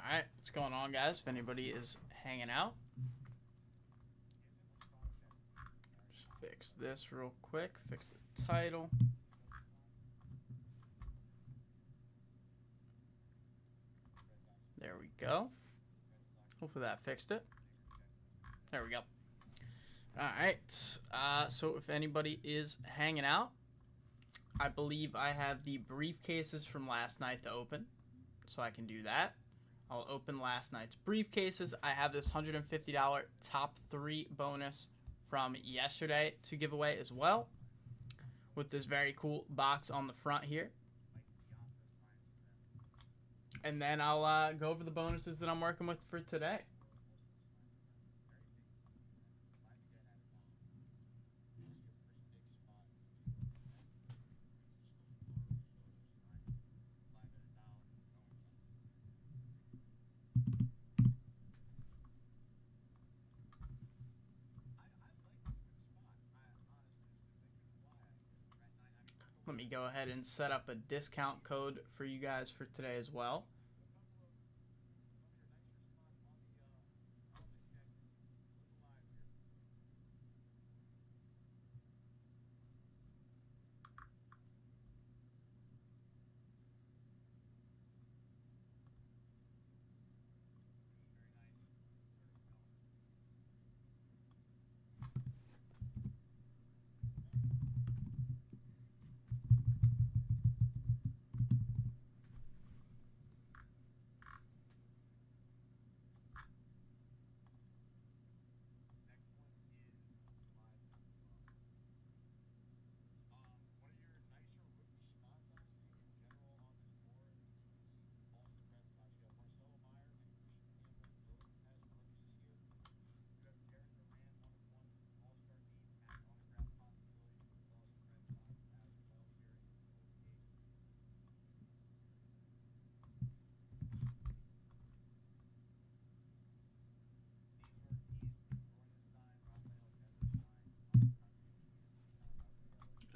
Alright, what's going on, guys? If anybody is hanging out, just fix this real quick. Fix the title. There we go. Hopefully that fixed it. There we go. Alright, so if anybody is hanging out, I believe I have the briefcases from last night to open, so I can do that. I'll open last night's briefcases. I have this $150 top 3 bonus from yesterday to give away as well, with this very cool box on the front here. And then I'll go over the bonuses that I'm working with for today. Let me go ahead and set up a discount code for you guys for today as well.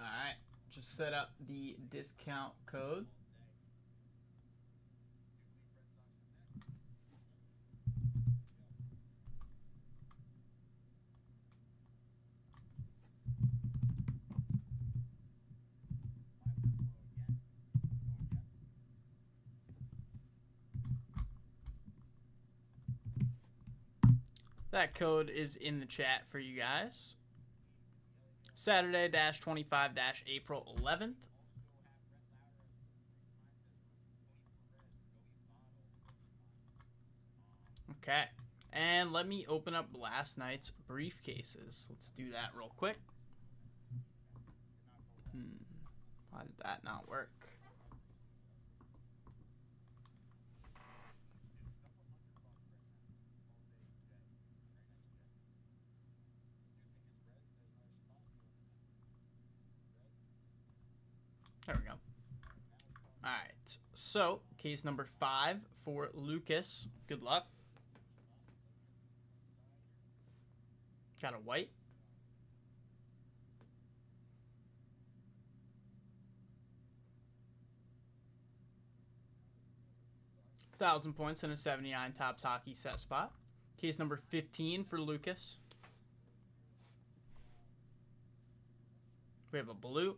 Alright, just set up the discount code. That code is in the chat for you guys. Saturday-25-April 11th. Okay, and let me open up last night's briefcases. Let's do that real quick. Why did that not work? There we go. Alright, so case number 5 for Lucas. Good luck. Got a white. $1,000 points and a 79 Topps Hockey set spot. Case number 15 for Lucas. We have a blue.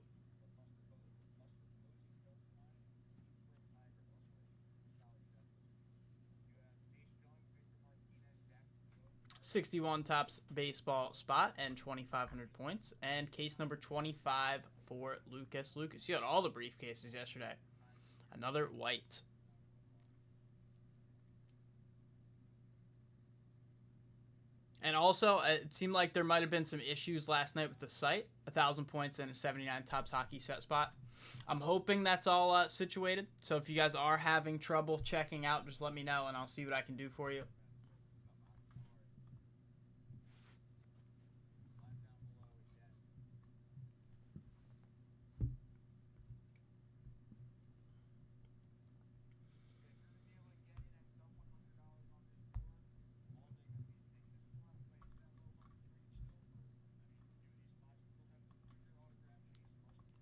$61 Topps baseball spot and 2,500 points. And case number 25 for Lucas. Lucas, you had all the briefcases yesterday. Another white. And also, it seemed like there might have been some issues last night with the site. 1,000 points and a 79 Topps Hockey set spot. I'm hoping that's all situated. So if you guys are having trouble checking out, just let me know and I'll see what I can do for you.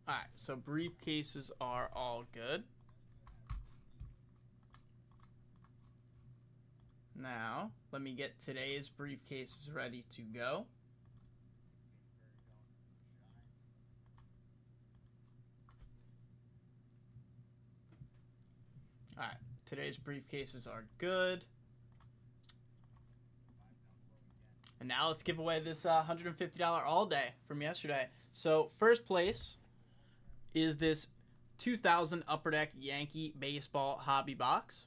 Alright, so briefcases are all good. Now, let me get today's briefcases ready to go. All right, today's briefcases are good. And now let's give away this $150 all day from yesterday. So first place is this 2000 Upper Deck Yankee Baseball Hobby Box.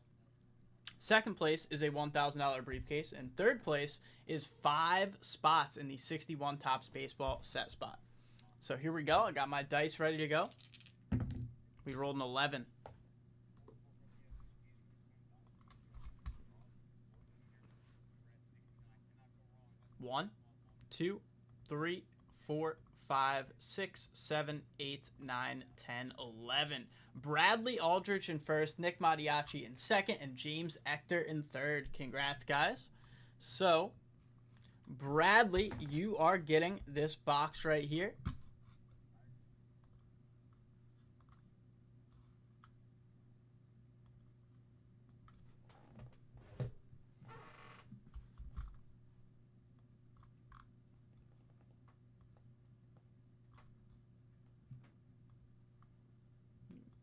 Second place is a $1,000 briefcase. And third place is 5 spots in the 61 Topps Baseball set spot. So here we go. I got my dice ready to go. We rolled an 11. One, 2, 3, 4, 5, 6, 7, 8, 9, 10, 11. Bradley Aldrich in first, Nick Mattiacci in second, and James Ector in third. Congrats, guys. So, Bradley, you are getting this box right here.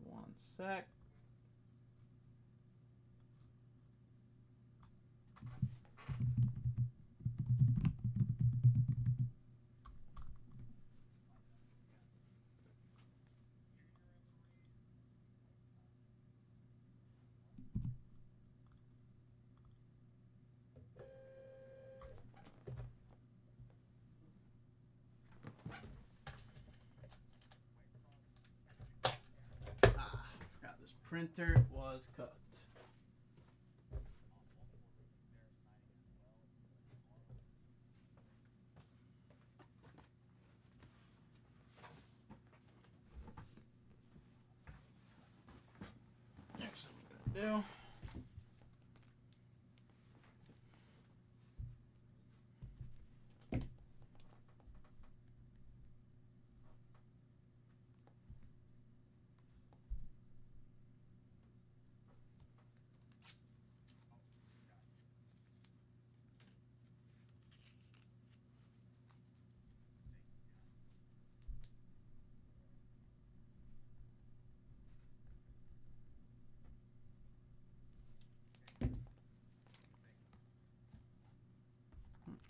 One sec. Forgot this printer was cooked. Here's what I'm gonna do.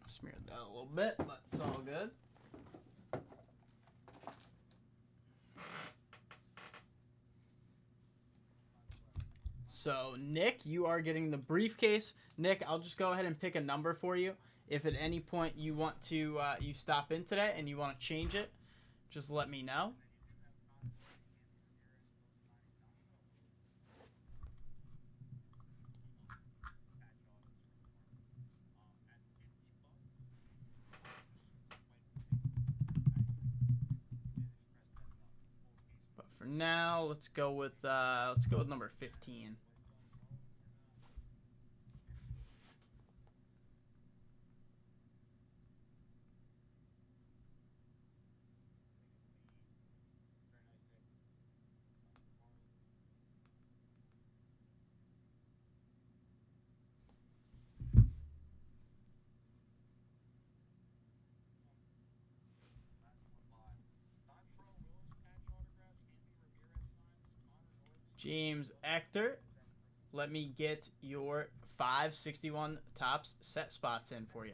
Smeared that a little bit, but it's all good. So, Nick, you are getting the briefcase. Nick, I'll just go ahead and pick a number for you. If at any point you want to, you stop in today and you want to change it, just let me know. But for now, let's go with number 15. James Ector, let me get your 561 Topps set spots in for you.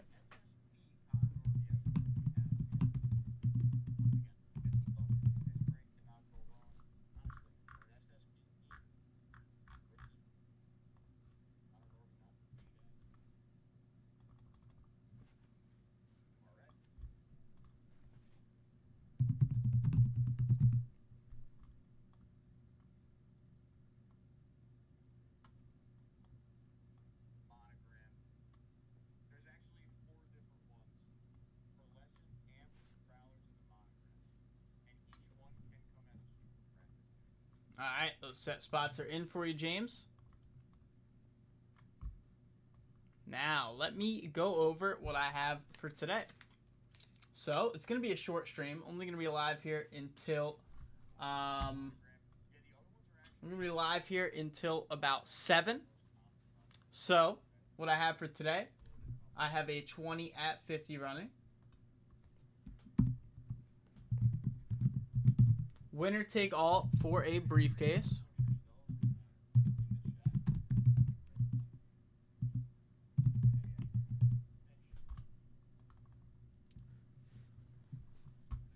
All right, those set spots are in for you, James. Now, let me go over what I have for today. So, it's going to be a short stream. Only going to be live here until, I'm going to be live here until about 7. So, what I have for today. I have a 20 at 50 running. Winner take all for a briefcase.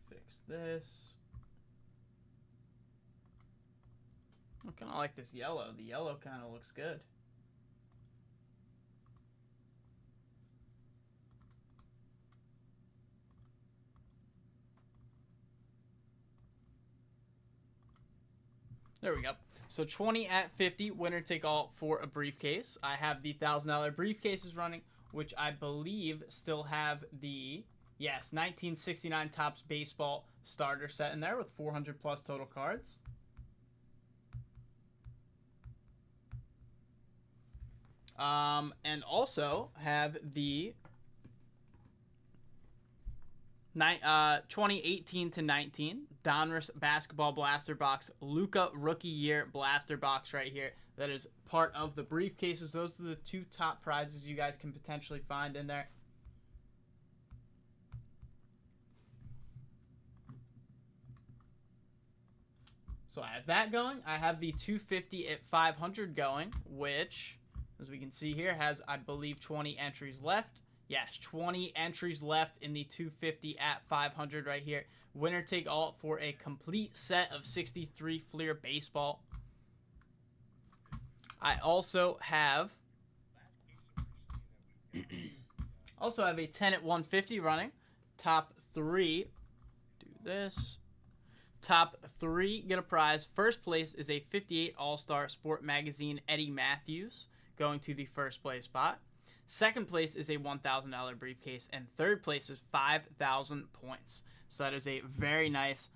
Fix this. I kind of like this yellow. The yellow kind of looks good. There we go. So 20 at 50, winner take all for a briefcase. I have the $1,000 briefcases running, which I believe still have the, yes, 1969 Topps Baseball starter set in there with 400 plus total cards. And also have the 2018 to 19 Donruss Basketball Blaster Box Luka Rookie Year Blaster Box right here. That is part of the briefcases. Those are the two top prizes you guys can potentially find in there. So I have that going. I have the 250 at 500 going, which, as we can see here, has, I believe, 20 entries left. Yes, 20 entries left in the 250 at 500 right here. Winner take all for a complete set of 63 Fleer baseball. I also have a 10 at 150 running. Top 3, do this. Top 3 get a prize. First place is a 58 All-Star Sport Magazine Eddie Matthews going to the first place spot. Second place is a $1,000 briefcase, and third place is 5,000 points. So that is a very nice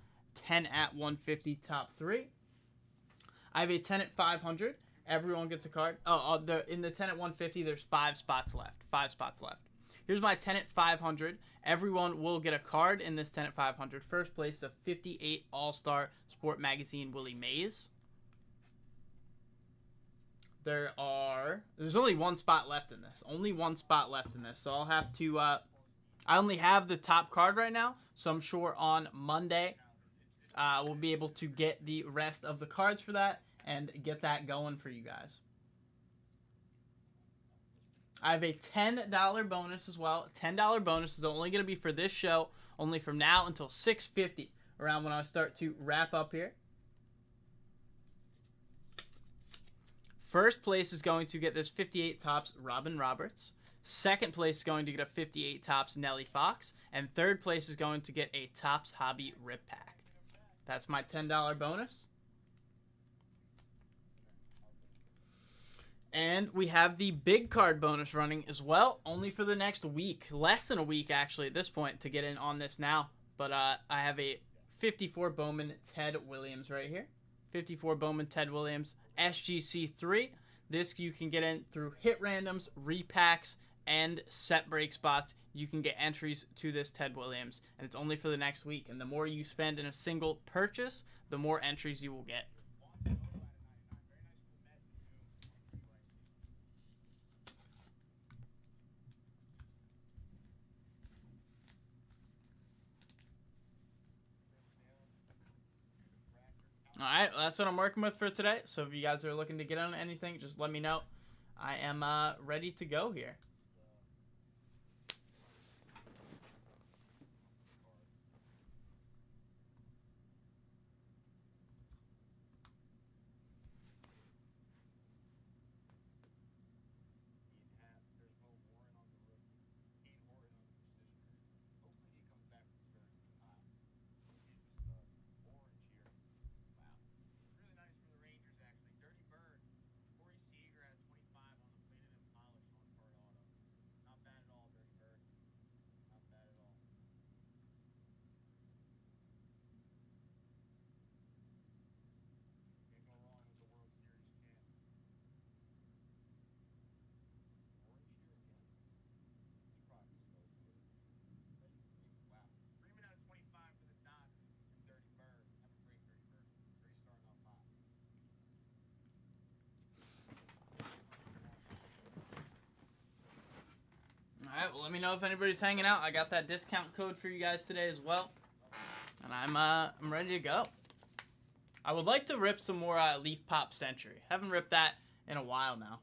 10 at 150 top 3. I have a 10 at 500. Everyone gets a card. In the 10 at 150, there's 5 spots left. 5 spots left. Here's my 10 at 500. Everyone will get a card in this 10 at 500. First place is a 58 All-Star Sport Magazine Willie Mays. There's only 1 spot left in this. Only 1 spot left in this. So I'll have to, I only have the top card right now. So I'm sure on Monday, we'll be able to get the rest of the cards for that and get that going for you guys. I have a $10 bonus as well. $10 bonus is only going to be for this show, only from now until 6:50, around when I start to wrap up here. First place is going to get this 58 Topps Robin Roberts. Second place is going to get a 58 Topps Nelly Fox. And third place is going to get a Topps Hobby Rip Pack. That's my $10 bonus. And we have the big card bonus running as well, only for the next week. Less than a week, actually, at this point, to get in on this now. But I have a 54 Bowman Ted Williams right here. 54 Bowman Ted Williams SGC3. This you can get in through hit randoms, repacks, and set break spots. You can get entries to this Ted Williams, and it's only for the next week. And the more you spend in a single purchase, the more entries you will get. Alright, well, that's what I'm working with for today. So if you guys are looking to get on anything, just let me know. I am ready to go here. well, let me know if anybody's hanging out. I got that discount code for you guys today as well. And I'm ready to go. I would like to rip some more Leaf Pop Century. Haven't ripped that in a while now.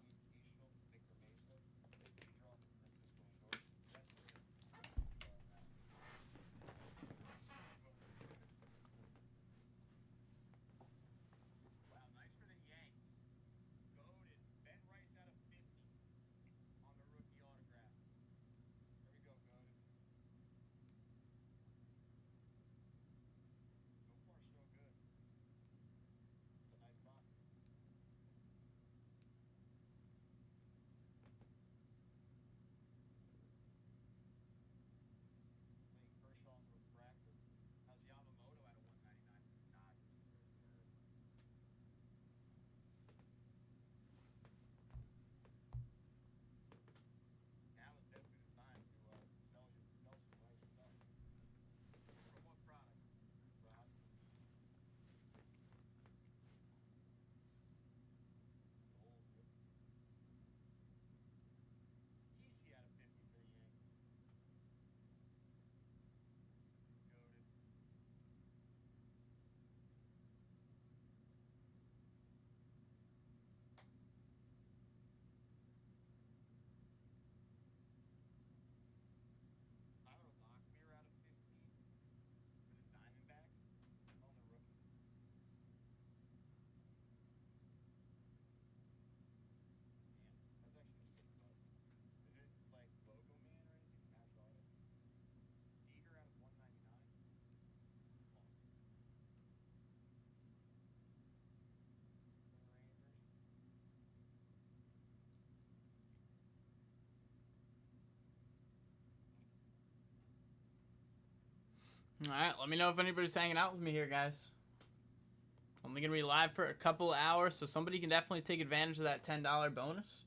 Alright, let me know if anybody's hanging out with me here, guys. Only going to be live for a couple hours, so somebody can definitely take advantage of that $10 bonus.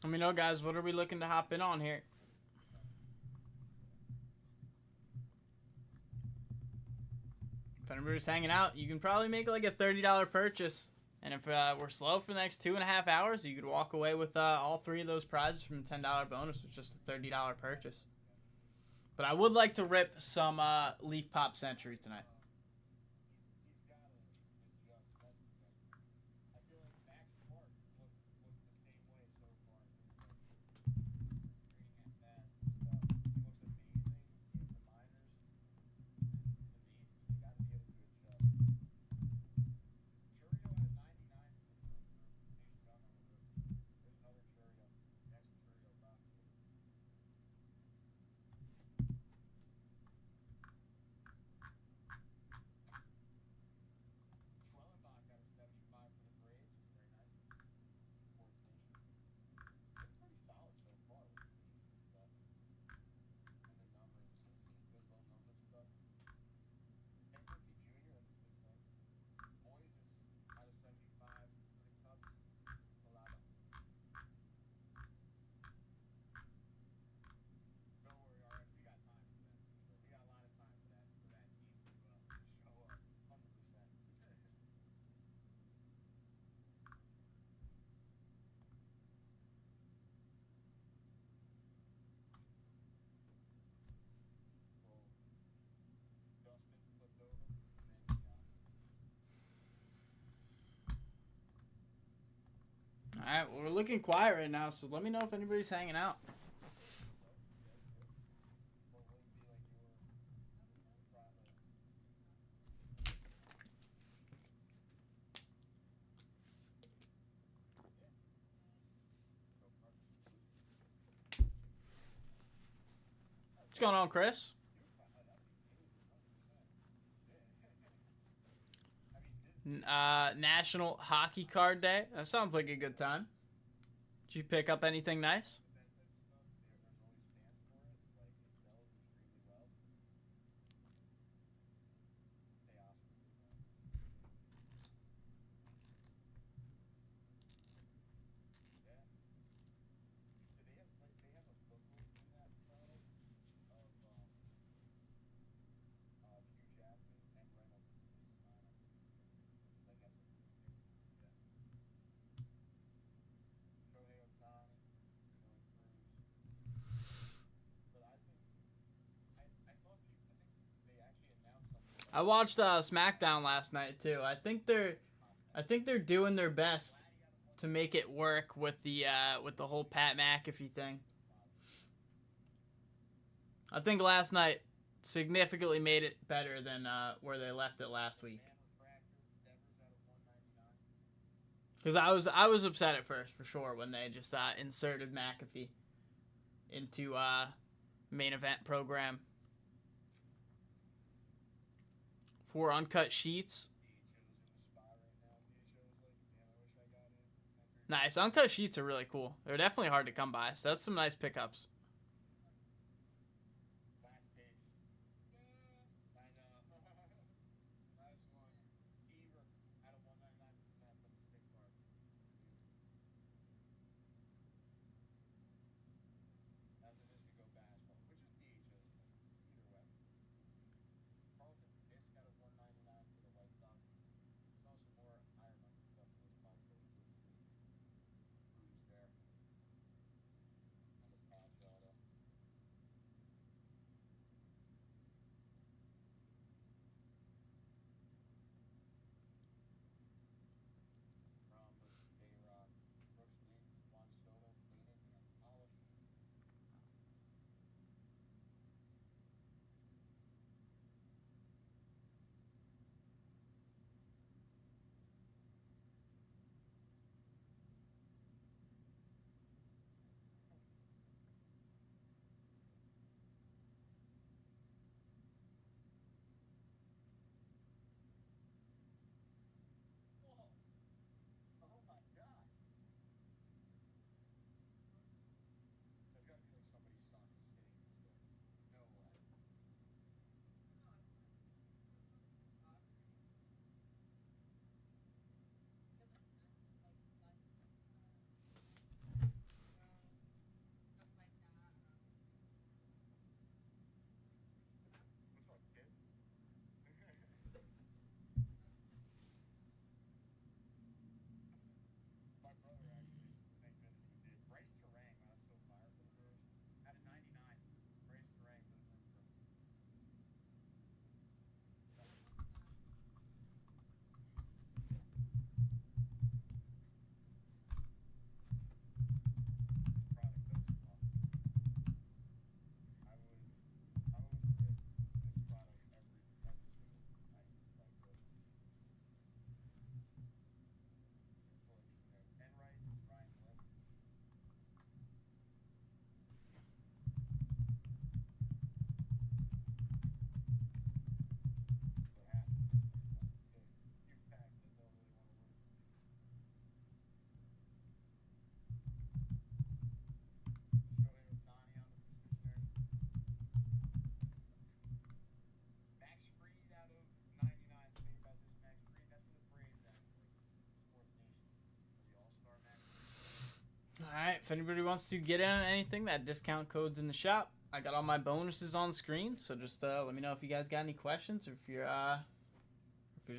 Let me know, guys. What are we looking to hop in on here? If anybody's hanging out, you can probably make like a $30 purchase. And if we're slow for the next 2.5 hours, you could walk away with all 3 of those prizes from a $10 bonus with just a $30 purchase. But I would like to rip some Leaf Pop Century tonight. Alright, well, we're looking quiet right now, so let me know if anybody's hanging out. What's going on, Chris? National Hockey Card Day. That sounds like a good time. Did you pick up anything nice? I watched SmackDown last night too. I think they're doing their best to make it work with the whole Pat McAfee thing. I think last night significantly made it better than where they left it last week. Because I was upset at first for sure when they just inserted McAfee into main event program. For Uncut Sheets. Nice. Uncut Sheets are really cool. They're definitely hard to come by, so that's some nice pickups. if anybody wants to get in on anything, that discount code's in the shop. I got all my bonuses on screen, so just let me know if you guys got any questions, or if you're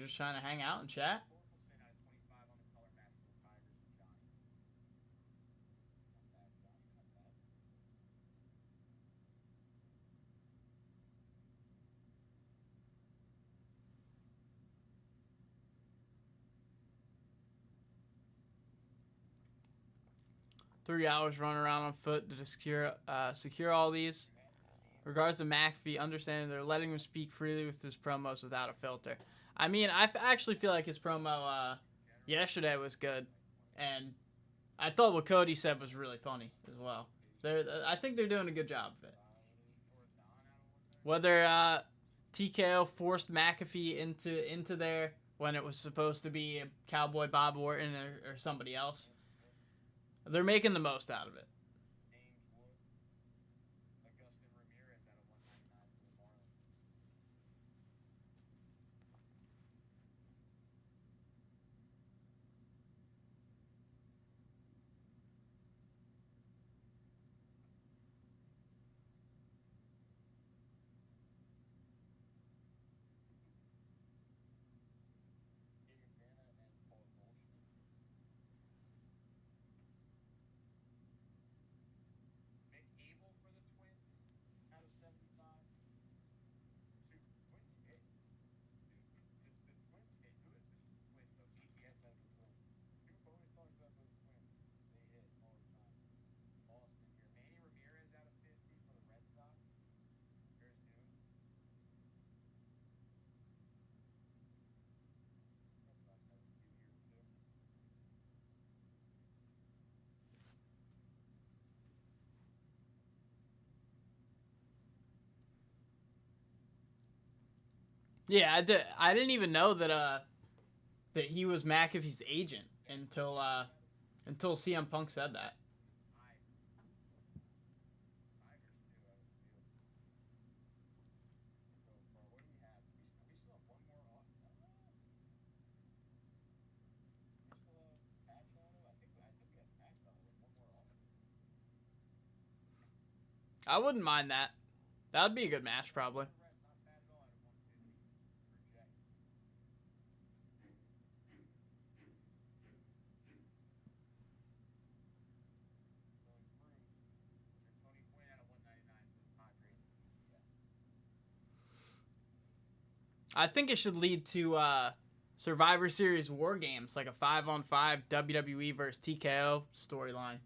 just trying to hang out and chat. Three hours running around on foot to secure all these. Regards to McAfee, understanding they're letting him speak freely with his promos without a filter. I mean, I actually feel like his promo yesterday was good, and I thought what Cody said was really funny as well. I think they're doing a good job of it. Whether TKO forced McAfee into there when it was supposed to be Cowboy Bob Orton or somebody else, they're making the most out of it. Yeah, I didn't even know that he was McAfee's agent until CM Punk said that. I wouldn't mind that. That would be a good match, probably. I think it should lead to Survivor Series War Games, like a 5-on-5 WWE versus TKO storyline.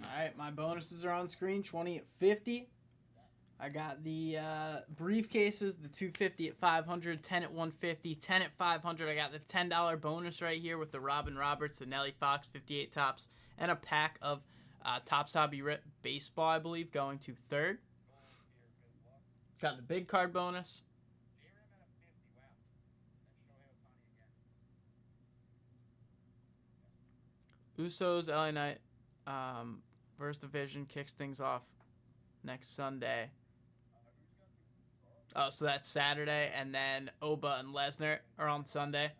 Alright, my bonuses are on screen. 20 at 50. I got the briefcases, the 250 at 500, 10 at 150, 10 at 500. I got the $10 bonus right here with the Robin Roberts, the Nelly Fox 58 tops, and a pack of Topps Hobby Rip Baseball, I believe, going to third. Got the big card bonus. Usos, LA Knight, versus Division kicks things off next Sunday. Oh, so that's Saturday, and then Oba and Lesnar are on Sunday.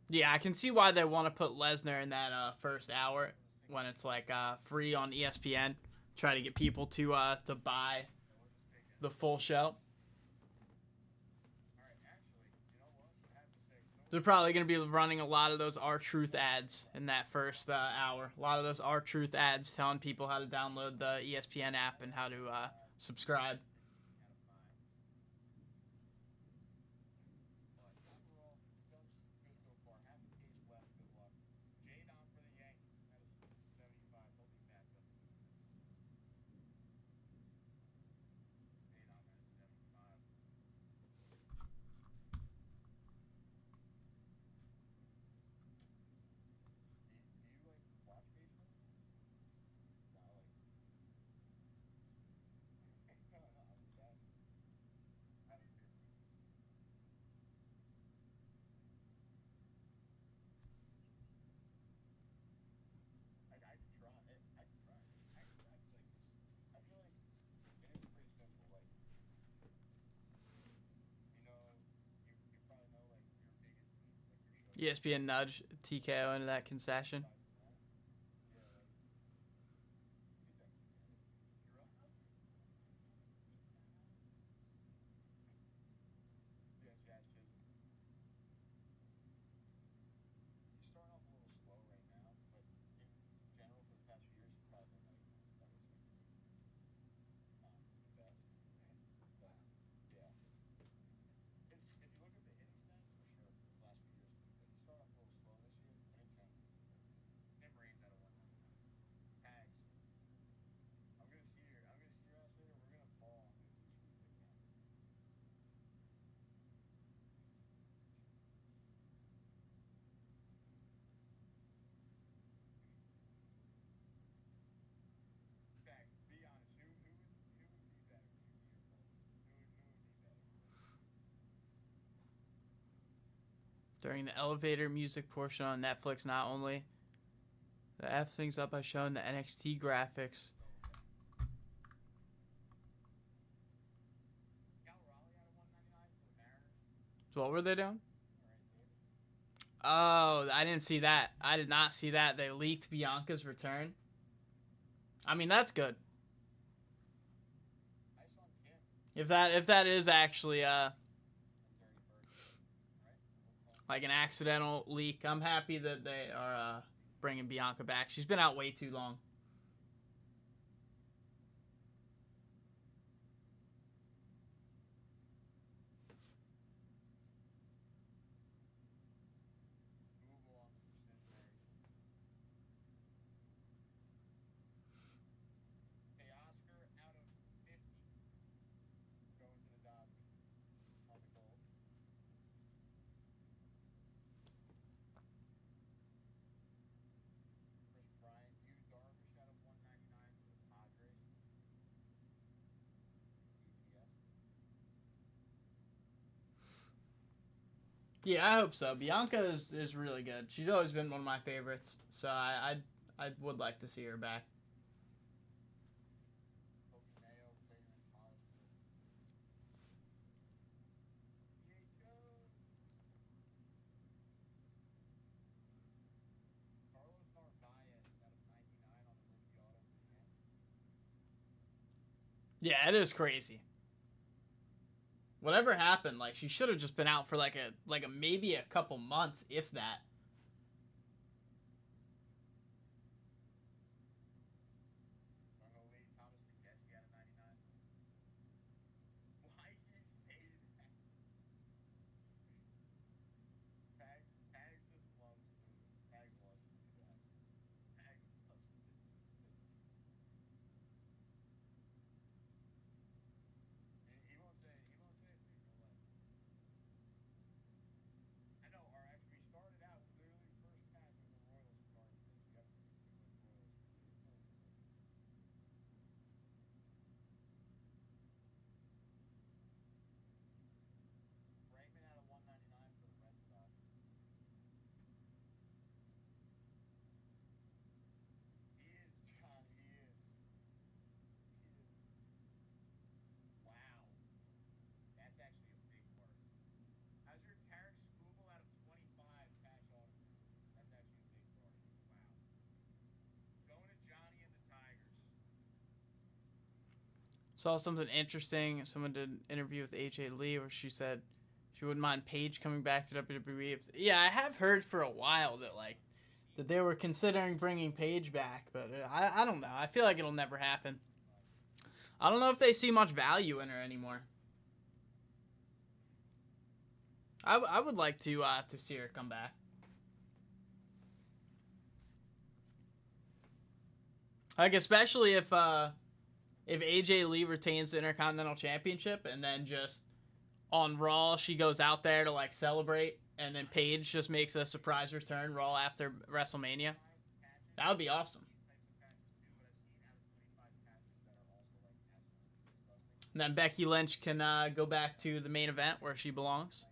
Yeah, I can see why they want to put Lesnar in that first hour when it's like free on ESPN. Try to get people to buy the full show. They're probably going to be running a lot of those R-Truth ads in that first hour. A lot of those R-Truth ads telling people how to download the ESPN app and how to subscribe. ESPN nudge TKO into that concession. During the elevator music portion on Netflix, not only the F things up by showing the NXT graphics. So what were they doing? Oh, I didn't see that. I did not see that. They leaked Bianca's return. I mean, that's good. If that is actually like an accidental leak, I'm happy that they are bringing Bianca back. She's been out way too long. Yeah, I hope so. Bianca is really good. She's always been one of my favorites, so I would like to see her back. Yeah, it is crazy. Whatever happened, like she should have just been out for like a maybe a couple months, if that. Saw something interesting. Someone did an interview with AJ Lee where she said she wouldn't mind Paige coming back to WWE. Yeah, I have heard for a while that they were considering bringing Paige back, but I don't know. I feel like it'll never happen. I don't know if they see much value in her anymore. I would like to see her come back. Like especially if AJ Lee retains the Intercontinental Championship and then just on Raw she goes out there to like celebrate and then Paige just makes a surprise return Raw after WrestleMania. That would be awesome. And then Becky Lynch can go back to the main event where she belongs.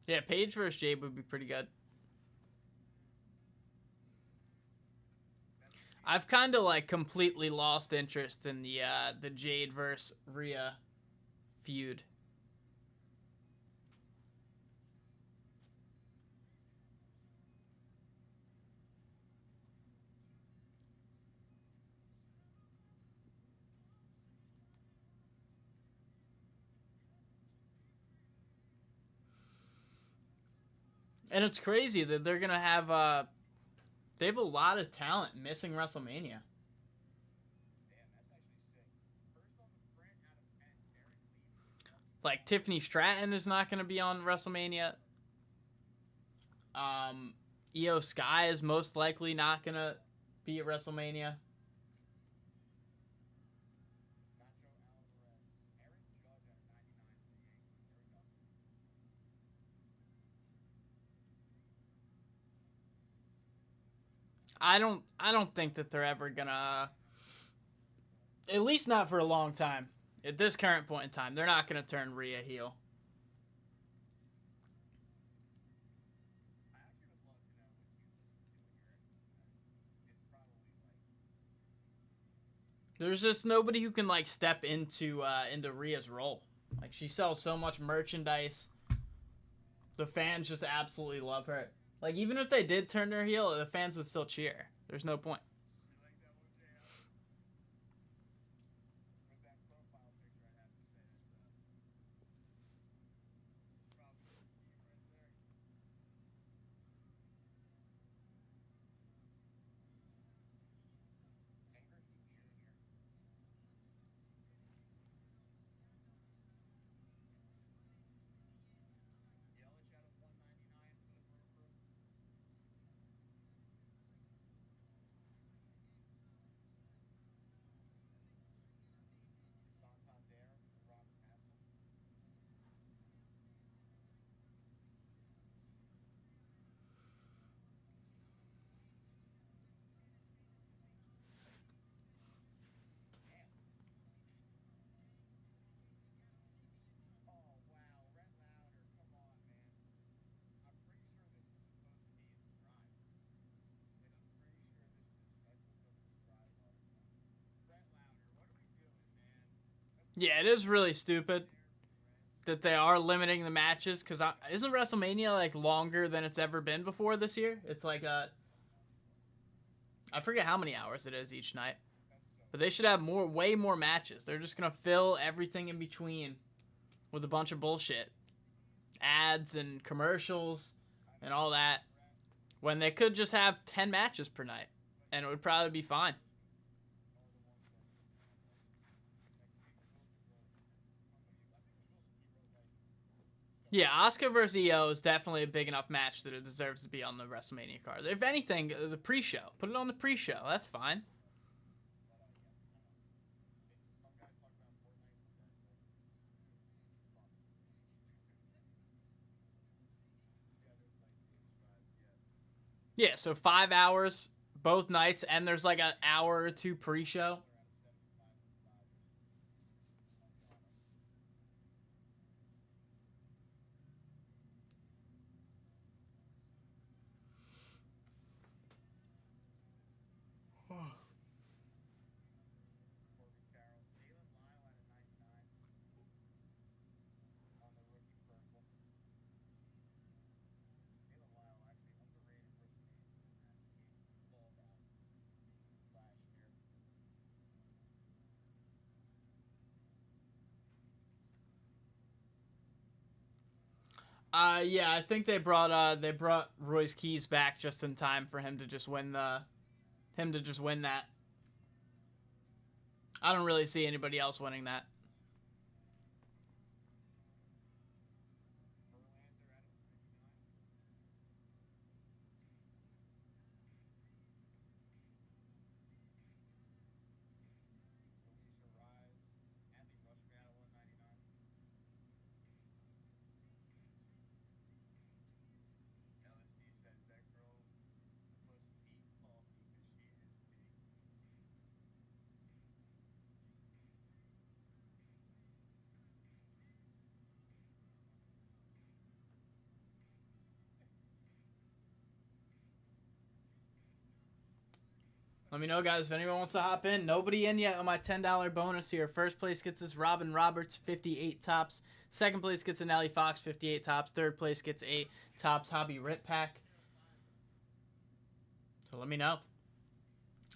Yeah, Paige versus Jade would be pretty good. I've kind of like completely lost interest in the Jade versus Rhea feud. And it's crazy that they're gonna have they have a lot of talent missing WrestleMania. Like Tiffany Stratton is not gonna be on WrestleMania. Um, Io Sky is most likely not gonna be at WrestleMania. I don't think that they're ever gonna, at least not for a long time. At this current point in time, they're not gonna turn Rhea heel. There's just nobody who can like step into Rhea's role. Like she sells so much merchandise. The fans just absolutely love her. Like even if they did turn her heel, the fans would still cheer. There's no point. Yeah, it is really stupid that they are limiting the matches because isn't WrestleMania like longer than it's ever been before this year? It's like I forget how many hours it is each night, but they should have way more matches. They're just gonna fill everything in between with a bunch of bullshit, ads and commercials, and all that. When they could just have 10 matches per night, and it would probably be fine. Yeah, Asuka versus Io is definitely a big enough match that it deserves to be on the WrestleMania card. If anything, the pre-show. Put it on the pre-show. That's fine. Yeah, so 5 hours both nights, and there's like an hour or two pre-show. Yeah, I think they brought Royce Keys back just in time for him to just win that. I don't really see anybody else winning that. Let me know, guys, if anyone wants to hop in. Nobody in yet on my $10 bonus here. First place gets this Robin Roberts, 58 tops. Second place gets a Nelly Fox, 58 tops. Third place gets a Tops Hobby Rip Pack. So let me know.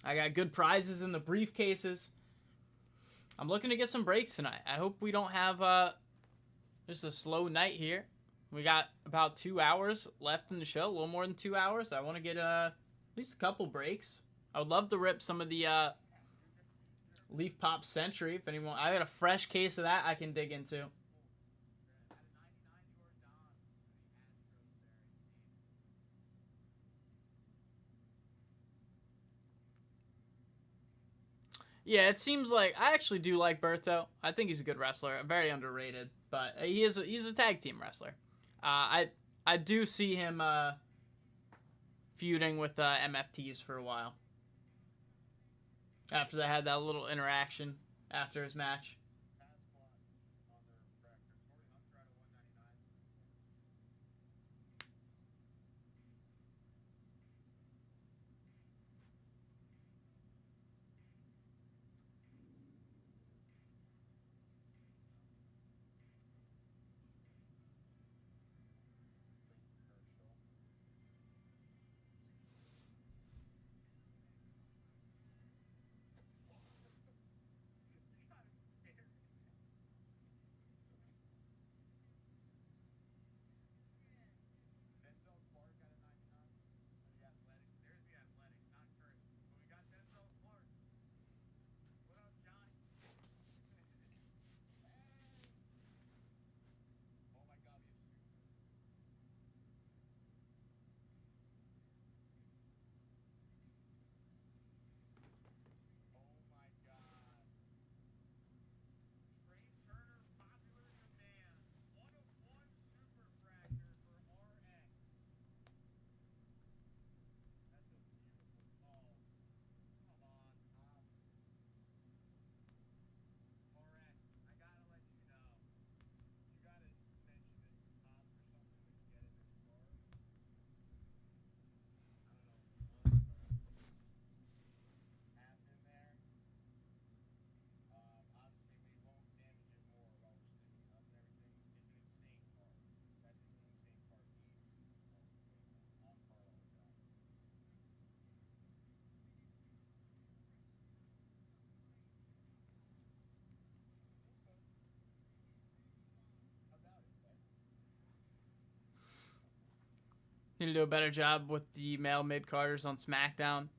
I got good prizes in the briefcases. I'm looking to get some breaks tonight. I hope we don't have just a slow night here. We got about 2 hours left in the show, a little more than 2 hours. I want to get at least a couple breaks. I would love to rip some of the Leaf Pop Century. If anyone, I got a fresh case of that I can dig into. Yeah, it seems like I actually do like Berto. I think he's a good wrestler, very underrated, but he's a tag team wrestler. I do see him feuding with MFTs for a while. After they had that little interaction after his match. Need to do a better job with the male mid-carders on SmackDown.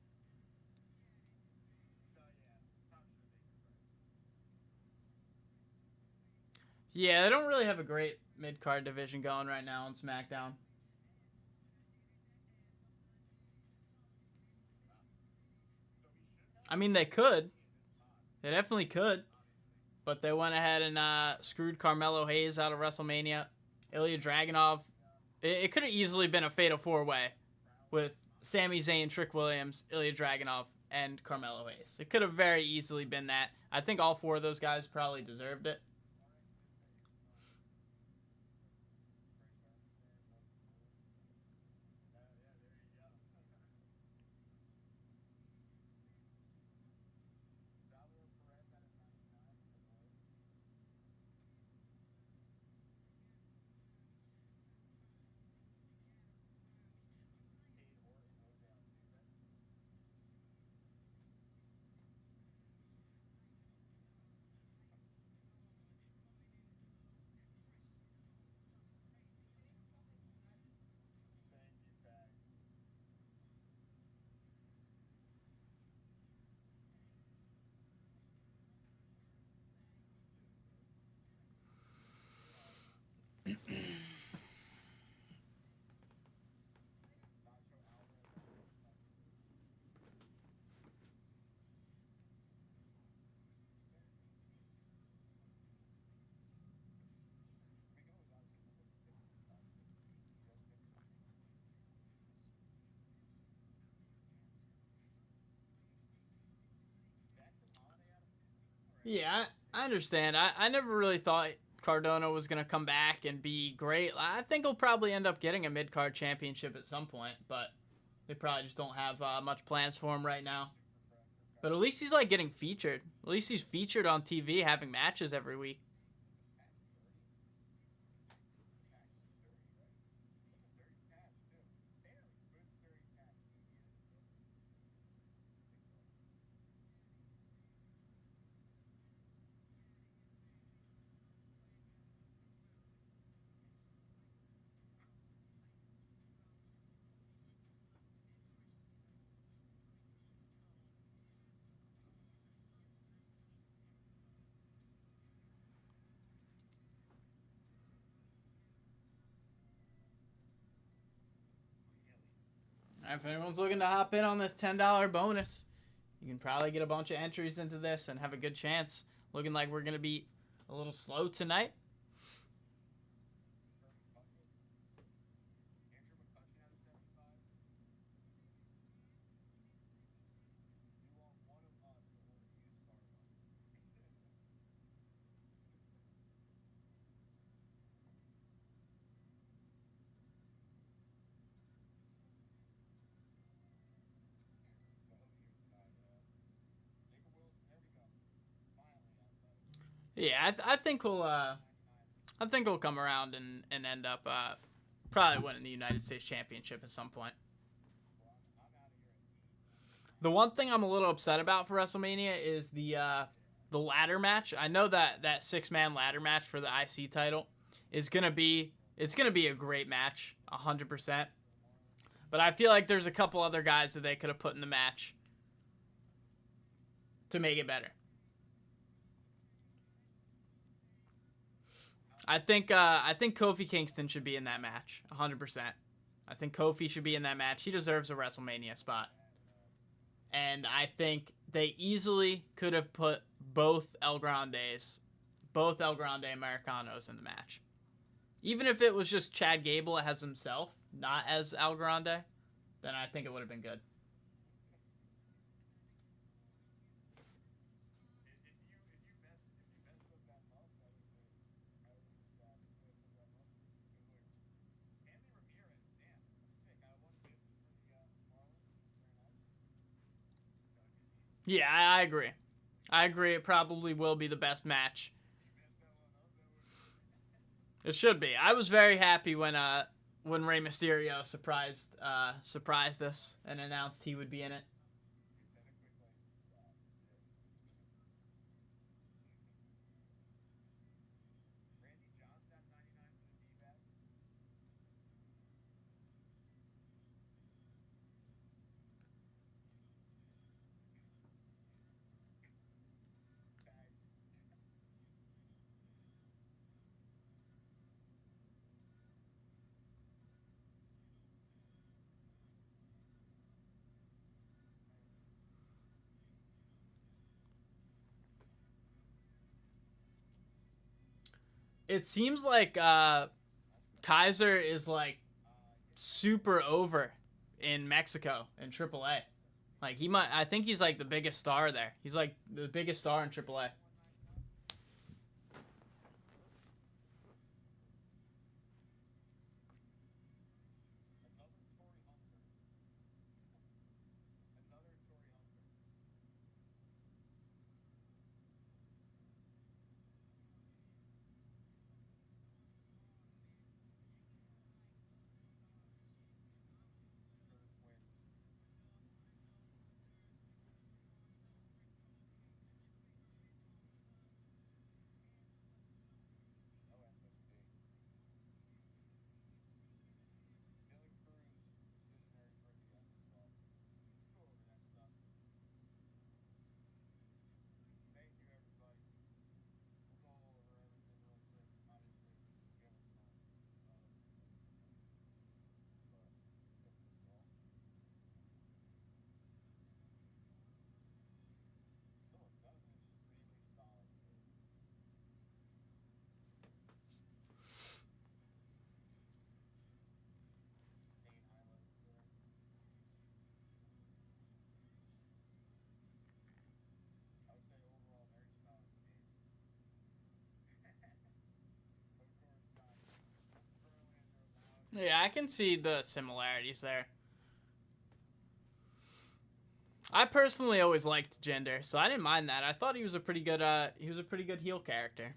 Yeah, they don't really have a great mid-card division going right now on SmackDown. I mean, they could. They definitely could. But they went ahead and screwed Carmelo Hayes out of WrestleMania. Ilya Dragunov. It could have easily been a fatal four-way with Sami Zayn, Trick Williams, Ilya Dragunov, and Carmelo Hayes. It could have very easily been that. I think all four of those guys probably deserved it. Yeah, I understand. I never really thought Cardona was going to come back and be great. I think he'll probably end up getting a mid-card championship at some point, but they probably just don't have much plans for him right now. But at least he's like getting featured. At least he's featured on TV, having matches every week. If anyone's looking to hop in on this $10 bonus, you can probably get a bunch of entries into this and have a good chance. Looking like we're going to be a little slow tonight. Yeah, I think we'll come around and end up probably winning the United States Championship at some point. The one thing I'm a little upset about for WrestleMania is the ladder match. I know that 6-man ladder match for the IC title is gonna be a great match, 100%. But I feel like there's a couple other guys that they could have put in the match to make it better. I think Kofi Kingston should be in that match, 100%. I think Kofi should be in that match. He deserves a WrestleMania spot. And I think they easily could have put both El Grandes Americanos in the match. Even if it was just Chad Gable as himself, not as El Grande, then I think it would have been good. Yeah, I agree. I agree. It probably will be the best match. It should be. I was very happy when Rey Mysterio surprised us and announced he would be in it. It seems like Kaiser is like super over in Mexico in AAA. Like I think he's like the biggest star there. He's like the biggest star in AAA. Yeah, I can see the similarities there. I personally always liked Gender, so I didn't mind that. I thought he was a pretty good heel character.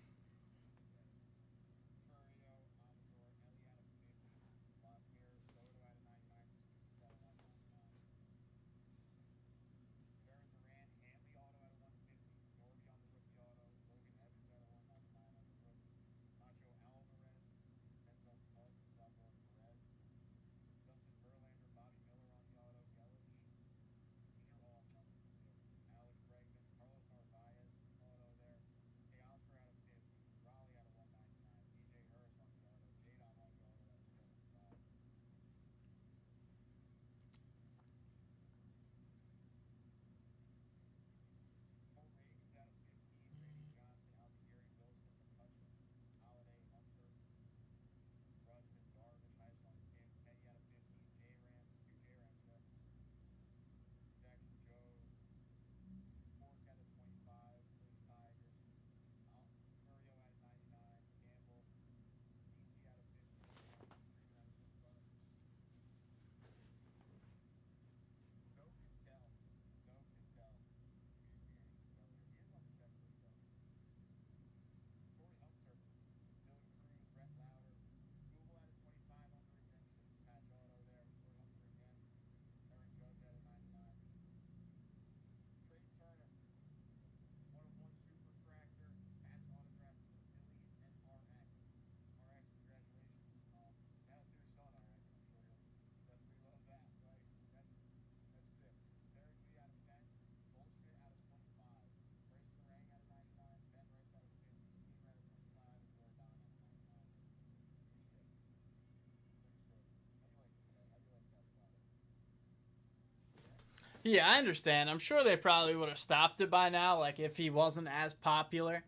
Yeah, I understand. I'm sure they probably would have stopped it by now, like if he wasn't as popular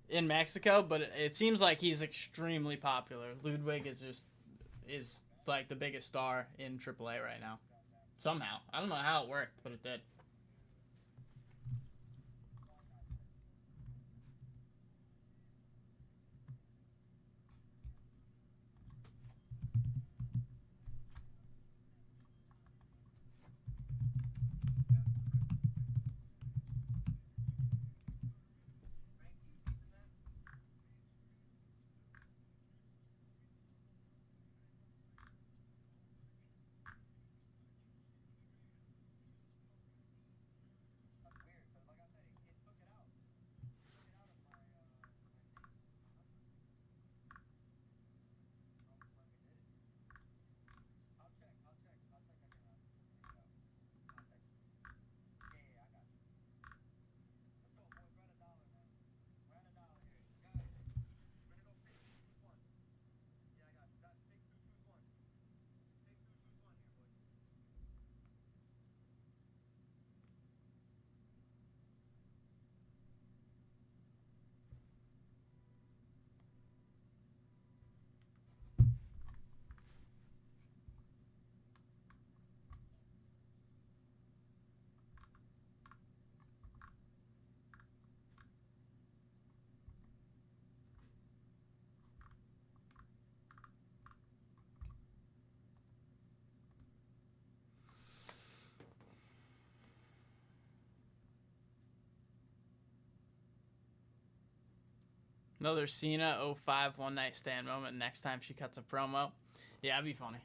in Mexico. But it seems like he's extremely popular. Ludwig is like the biggest star in AAA right now. Somehow, I don't know how it worked, but it did. Another Cena 05 one night stand moment next time she cuts a promo. Yeah, that'd be funny.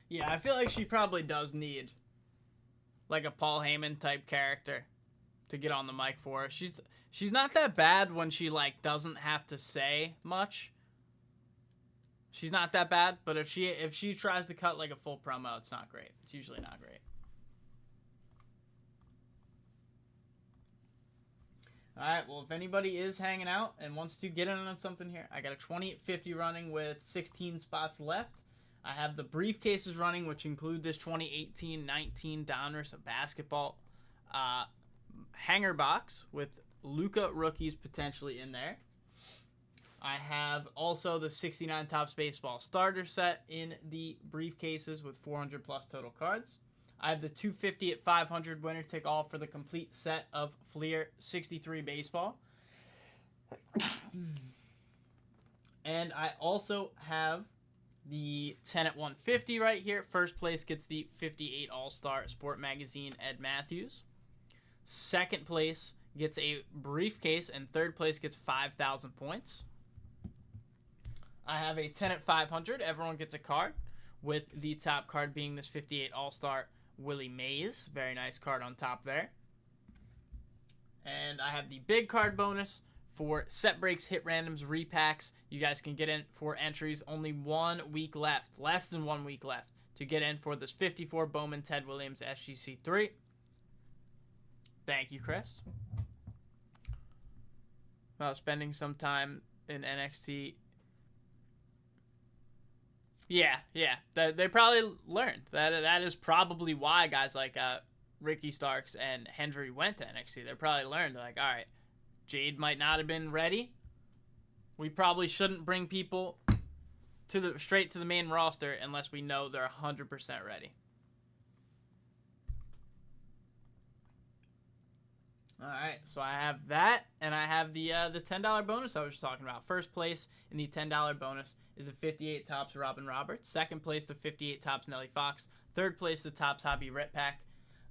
Yeah, I feel like she probably does need like a Paul Heyman type character to get on the mic for her. She's not that bad when she like doesn't have to say much. She's not that bad, but if she tries to cut like a full promo, it's not great. It's usually not great. All right, well, if anybody is hanging out and wants to get in on something here, I got a 2850 running with 16 spots left. I have the briefcases running, which include this 2018-19 Downers basketball hanger box with Luka rookies potentially in there. I have also the 69 Topps Baseball starter set in the briefcases with 400 plus total cards. I have the 250 at 500 winner take all for the complete set of Fleer 63 baseball. And I also have the 10 at 150 right here. First place gets the 58 All-Star Sport Magazine Ed Matthews. Second place gets a briefcase, and third place gets 5,000 points. I have a 10 at 500. Everyone gets a card, with the top card being this 58 All-Star Willie Mays. Very nice card on top there. And I have the big card bonus for set breaks, hit randoms, repacks. You guys can get in for entries. Only 1 week left, less than 1 week left, to get in for this 54 Bowman Ted Williams SGC3. Thank you, Chris. About spending some time in NXT. Yeah. They probably learned. That is probably why guys like Ricky Starks and Hendry went to NXT. They probably learned. They're like, all right, Jade might not have been ready. We probably shouldn't bring people straight to the main roster unless we know they're 100% ready. All right, so I have that, and I have the $10 bonus I was just talking about. First place in the $10 bonus is the 58 Tops Robin Roberts. Second place, the 58 Tops Nelly Fox. Third place, the Tops Hobby Ret Pack.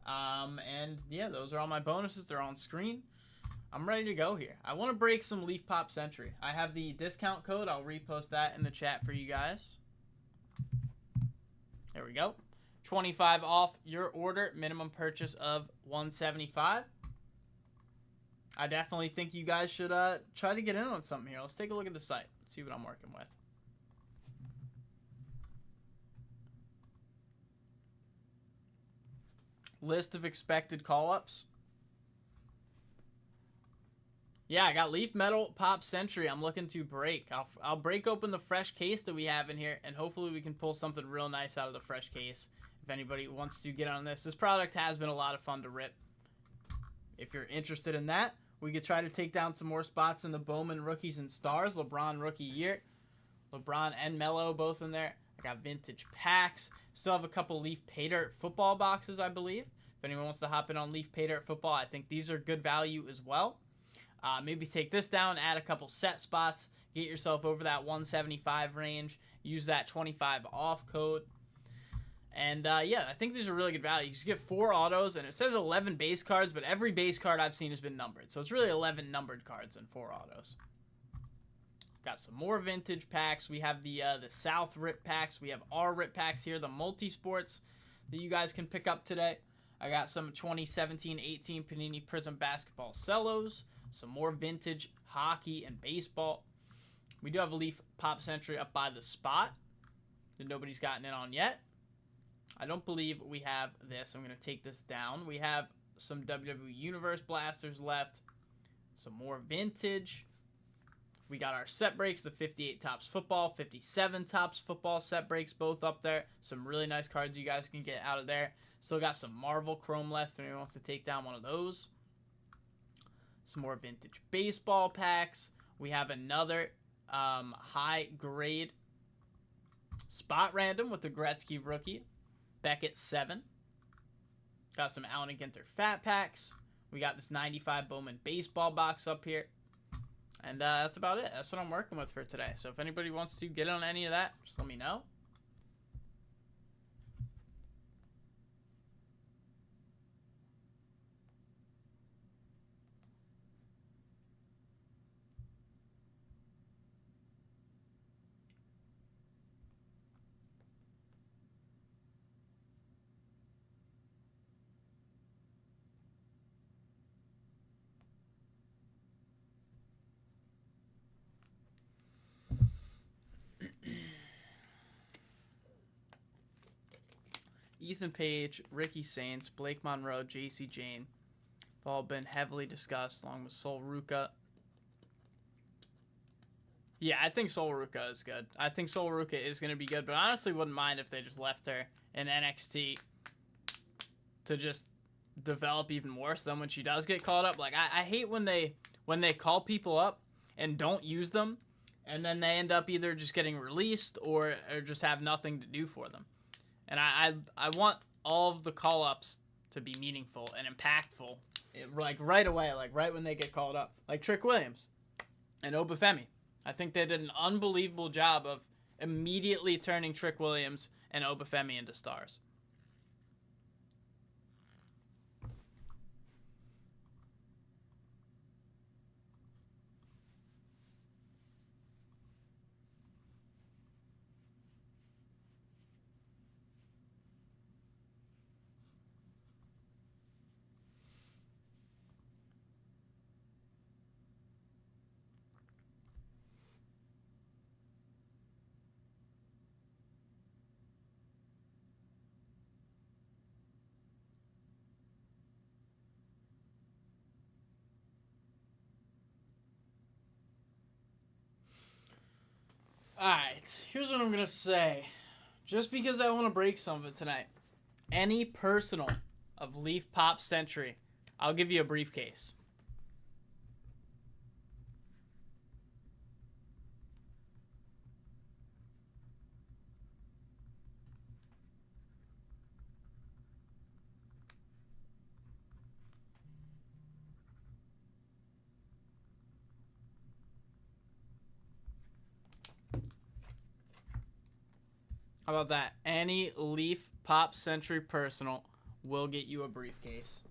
And yeah, those are all my bonuses. They're on screen. I'm ready to go here. I want to break some Leaf Pop Century. I have the discount code. I'll repost that in the chat for you guys. There we go. 25 off your order. Minimum purchase of $175. I definitely think you guys should try to get in on something here. Let's take a look at the site. See what I'm working with. List of expected call-ups. Yeah, I got Leaf Metal Pop Century I'm looking to break. I'll break open the fresh case that we have in here, and hopefully we can pull something real nice out of the fresh case. If anybody wants to get on this. This product has been a lot of fun to rip. If you're interested in that, we could try to take down some more spots in the Bowman Rookies and Stars. LeBron Rookie Year. LeBron and Melo both in there. I got vintage packs. Still have a couple Leaf Pay Dirt football boxes, I believe. If anyone wants to hop in on Leaf Pay Dirt football, I think these are good value as well. Maybe take this down, add a couple set spots, get yourself over that 175 range. Use that 25 off code. And, yeah, I think these are really good value. You get 4 autos, and it says 11 base cards, but every base card I've seen has been numbered. So it's really 11 numbered cards and 4 autos. Got some more vintage packs. We have the South Rip packs. We have our Rip packs here, the multi-sports that you guys can pick up today. I got some 2017-18 Panini Prism Basketball Cellos, some more vintage hockey and baseball. We do have a Leaf Pop Century up by the spot that nobody's gotten in on yet. I don't believe we have this. I'm going to take this down. We have some WWE Universe blasters left. Some more vintage. We got our set breaks, the 58 Tops Football, 57 Tops Football set breaks, both up there. Some really nice cards you guys can get out of there. Still got some Marvel Chrome left if anyone wants to take down one of those. Some more vintage baseball packs. We have another high grade spot random with the Gretzky rookie. Beckett 7. Got some Allen and Ginter fat packs. We got this 95 Bowman baseball box up here. And that's about it. That's what I'm working with for today. So if anybody wants to get on any of that, just let me know. Ethan Page, Ricky Saints, Blake Monroe, JC Jane have all been heavily discussed, along with Sol Ruka. Yeah, I think Sol Ruka is good. I think Sol Ruka is going to be good, but I honestly wouldn't mind if they just left her in NXT to just develop even worse than when she does get called up. Like, I hate when they call people up and don't use them, and then they end up either just getting released or just have nothing to do for them. And I want all of the call-ups to be meaningful and impactful, like right away, like right when they get called up. Like Trick Williams and Obafemi. I think they did an unbelievable job of immediately turning Trick Williams and Obafemi into stars. Alright, here's what I'm going to say. Just because I want to break some of it tonight. Any personal of Leaf Pop Century, I'll give you a briefcase. How about that? Any Leaf Pop Century personal will get you a briefcase.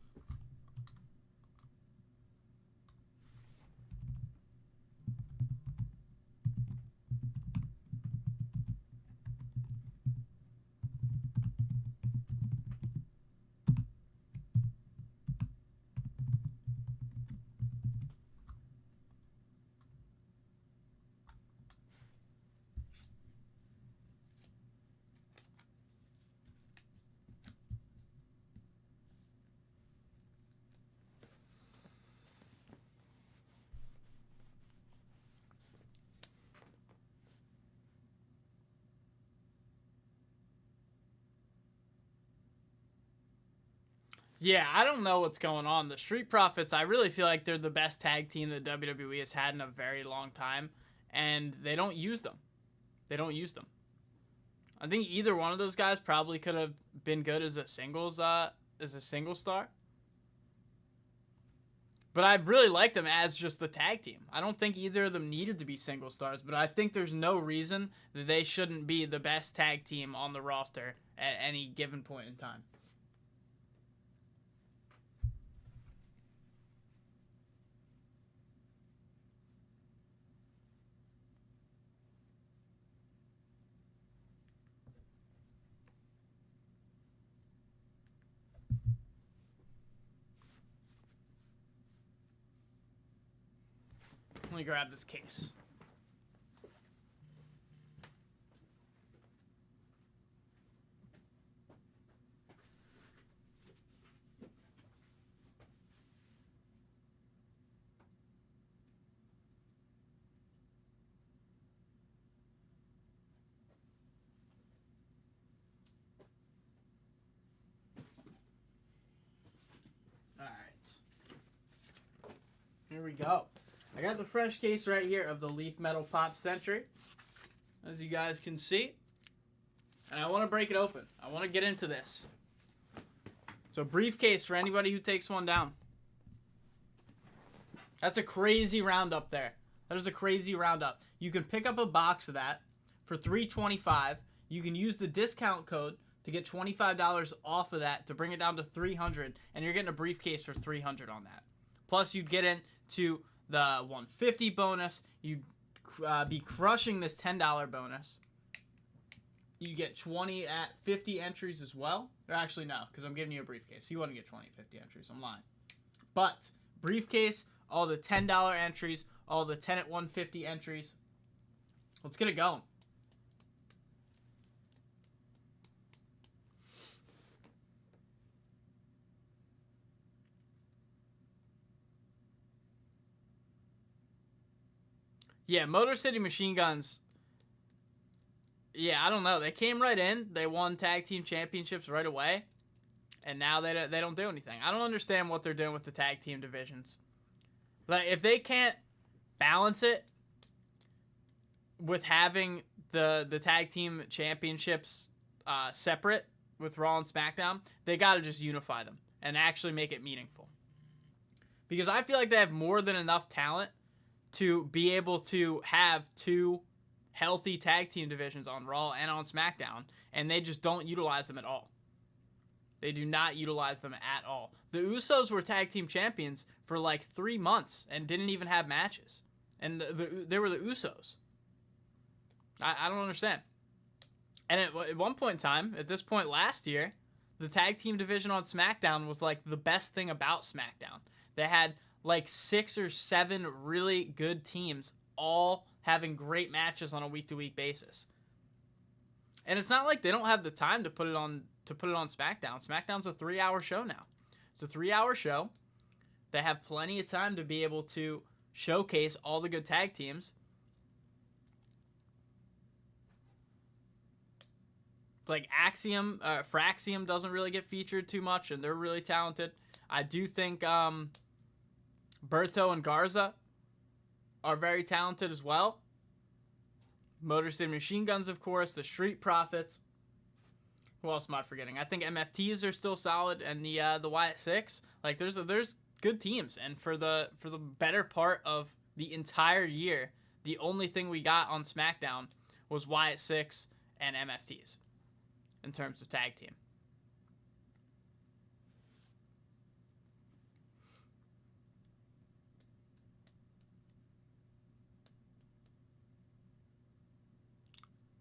Yeah, I don't know what's going on. The Street Profits, I really feel like they're the best tag team that WWE has had in a very long time, and they don't use them. They don't use them. I think either one of those guys probably could have been good as a single star. But I really like them as just the tag team. I don't think either of them needed to be single stars, but I think there's no reason that they shouldn't be the best tag team on the roster at any given point in time. Let me grab this case. All right. Here we go. I got the fresh case right here of the Leaf Metal Pop Century, as you guys can see. And I want to break it open. I want to get into this. So briefcase for anybody who takes one down. That's a crazy roundup there. That is a crazy roundup. You can pick up a box of that for $325. You can use the discount code to get $25 off of that to bring it down to $300, and you're getting a briefcase for $300 on that. Plus, you'd get into the $150 bonus. You'd be crushing this $10 bonus. You get 20 at 50 entries as well. Or actually, no, because I'm giving you a briefcase. You wouldn't get 20 at 50 entries. I'm lying. But briefcase, all the $10 entries, all the 10 at 150 entries. Let's get it going. Yeah, Motor City Machine Guns. Yeah, I don't know. They came right in. They won tag team championships right away. And now they don't do anything. I don't understand what they're doing with the tag team divisions. Like, if they can't balance it with having the tag team championships separate with Raw and SmackDown, they got to just unify them and actually make it meaningful. Because I feel like they have more than enough talent to be able to have two healthy tag team divisions on Raw and on SmackDown, and they just don't utilize them at all. They do not utilize them at all. The Usos were tag team champions for like 3 months and didn't even have matches. And they were the Usos. I don't understand. And at one point in time, at this point last year, the tag team division on SmackDown was like the best thing about SmackDown. They had like 6 or 7 really good teams all having great matches on a week-to-week basis. And it's not like they don't have the time to put it on SmackDown. SmackDown's a 3-hour show now. It's a 3-hour show. They have plenty of time to be able to showcase all the good tag teams. Like Fraxium doesn't really get featured too much, and they're really talented. I do think Berto and Garza are very talented as well. Motor City Machine Guns, of course, the Street Profits. Who else am I forgetting? I think MFTs are still solid, and the Wyatt Six. Like there's good teams, and for the better part of the entire year, the only thing we got on SmackDown was Wyatt Six and MFTs in terms of tag team.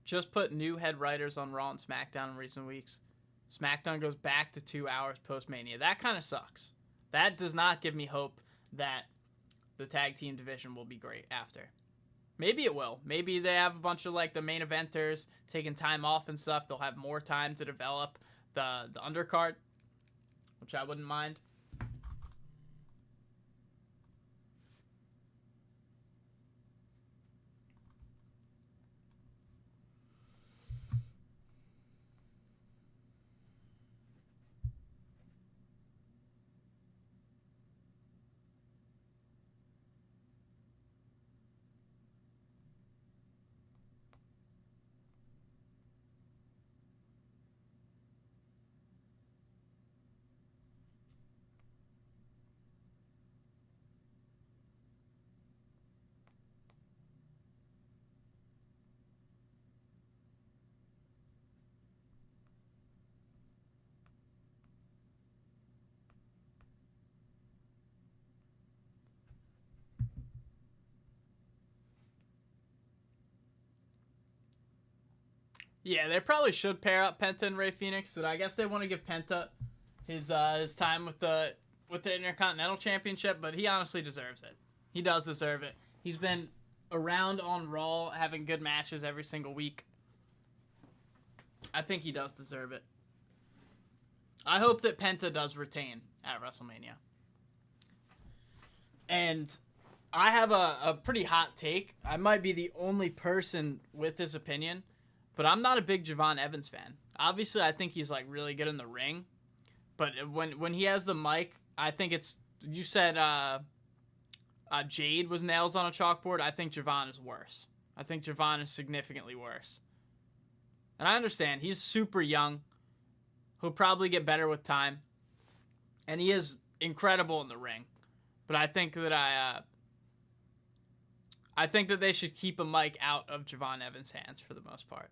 Just put new head writers on Raw and SmackDown in recent weeks. SmackDown goes back to 2 hours post-Mania. That kind of sucks. That does not give me hope that the tag team division will be great after. Maybe it will. Maybe they have a bunch of like the main eventers taking time off and stuff. They'll have more time to develop the undercard, which I wouldn't mind. Yeah, they probably should pair up Penta and Rey Fenix, but I guess they want to give Penta his time with the Intercontinental Championship, but he honestly deserves it. He does deserve it. He's been around on Raw having good matches every single week. I think he does deserve it. I hope that Penta does retain at WrestleMania. And I have a pretty hot take. I might be the only person with this opinion, but I'm not a big Javon Evans fan. Obviously, I think he's like really good in the ring, but when he has the mic, I think it's, you said Jade was nails on a chalkboard. I think Javon is worse. I think Javon is significantly worse. And I understand he's super young. He'll probably get better with time, and he is incredible in the ring. But I think that I think that they should keep a mic out of Javon Evans' hands for the most part.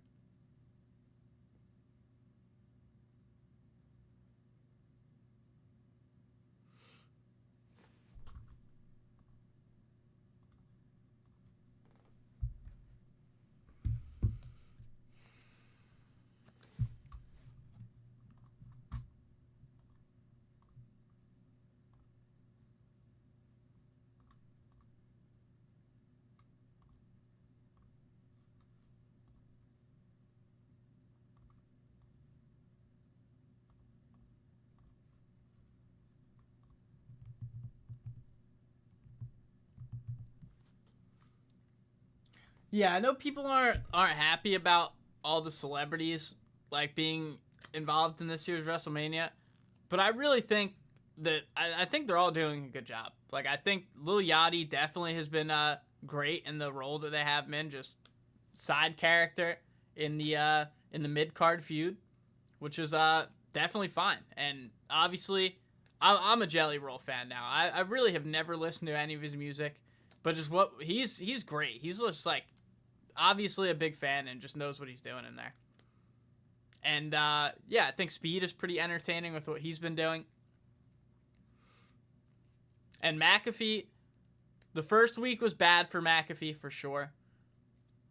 Yeah, I know people aren't happy about all the celebrities like being involved in this year's WrestleMania, but I really think that I think they're all doing a good job. Like I think Lil Yachty definitely has been great in the role that they have him in, just side character in the mid card feud, which is definitely fine. And obviously, I'm a Jelly Roll fan now. I really have never listened to any of his music. But just what he's great. He's just like obviously a big fan and just knows what he's doing in there. And yeah, I think Speed is pretty entertaining with what he's been doing. And McAfee, the first week was bad for McAfee for sure.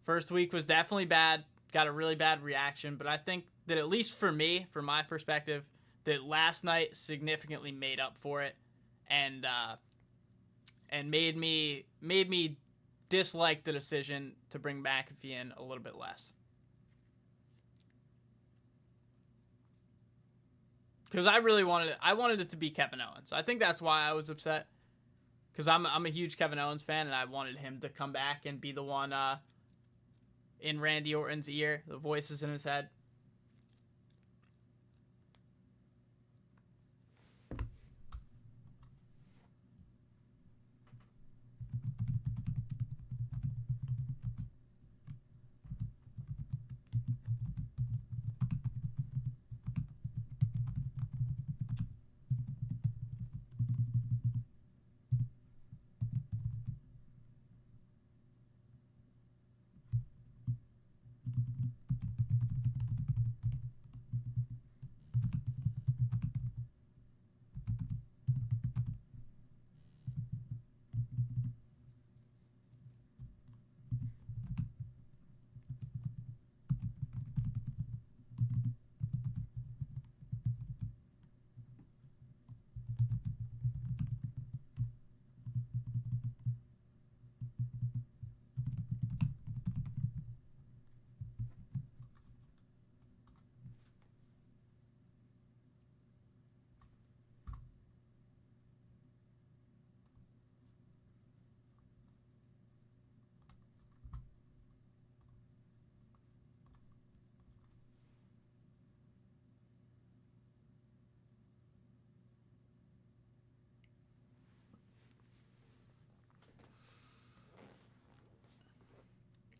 First week was definitely bad. Got a really bad reaction. But I think that at least for me, from my perspective, that last night significantly made up for it. And made me dislike the decision to bring McAfee in a little bit less. Because I really wanted it to be Kevin Owens. I think that's why I was upset. Because I'm a huge Kevin Owens fan, and I wanted him to come back and be the one in Randy Orton's ear, the voices in his head.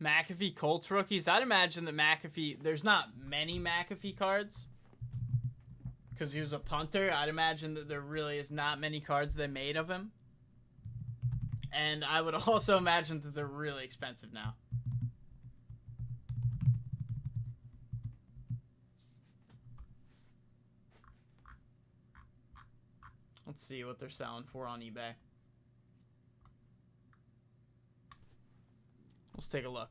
McAfee Colts rookies. I'd imagine that McAfee, there's not many McAfee cards because he was a punter. I'd imagine that there really is not many cards they made of him. And I would also imagine that they're really expensive now. Let's see what they're selling for on eBay. Let's take a look.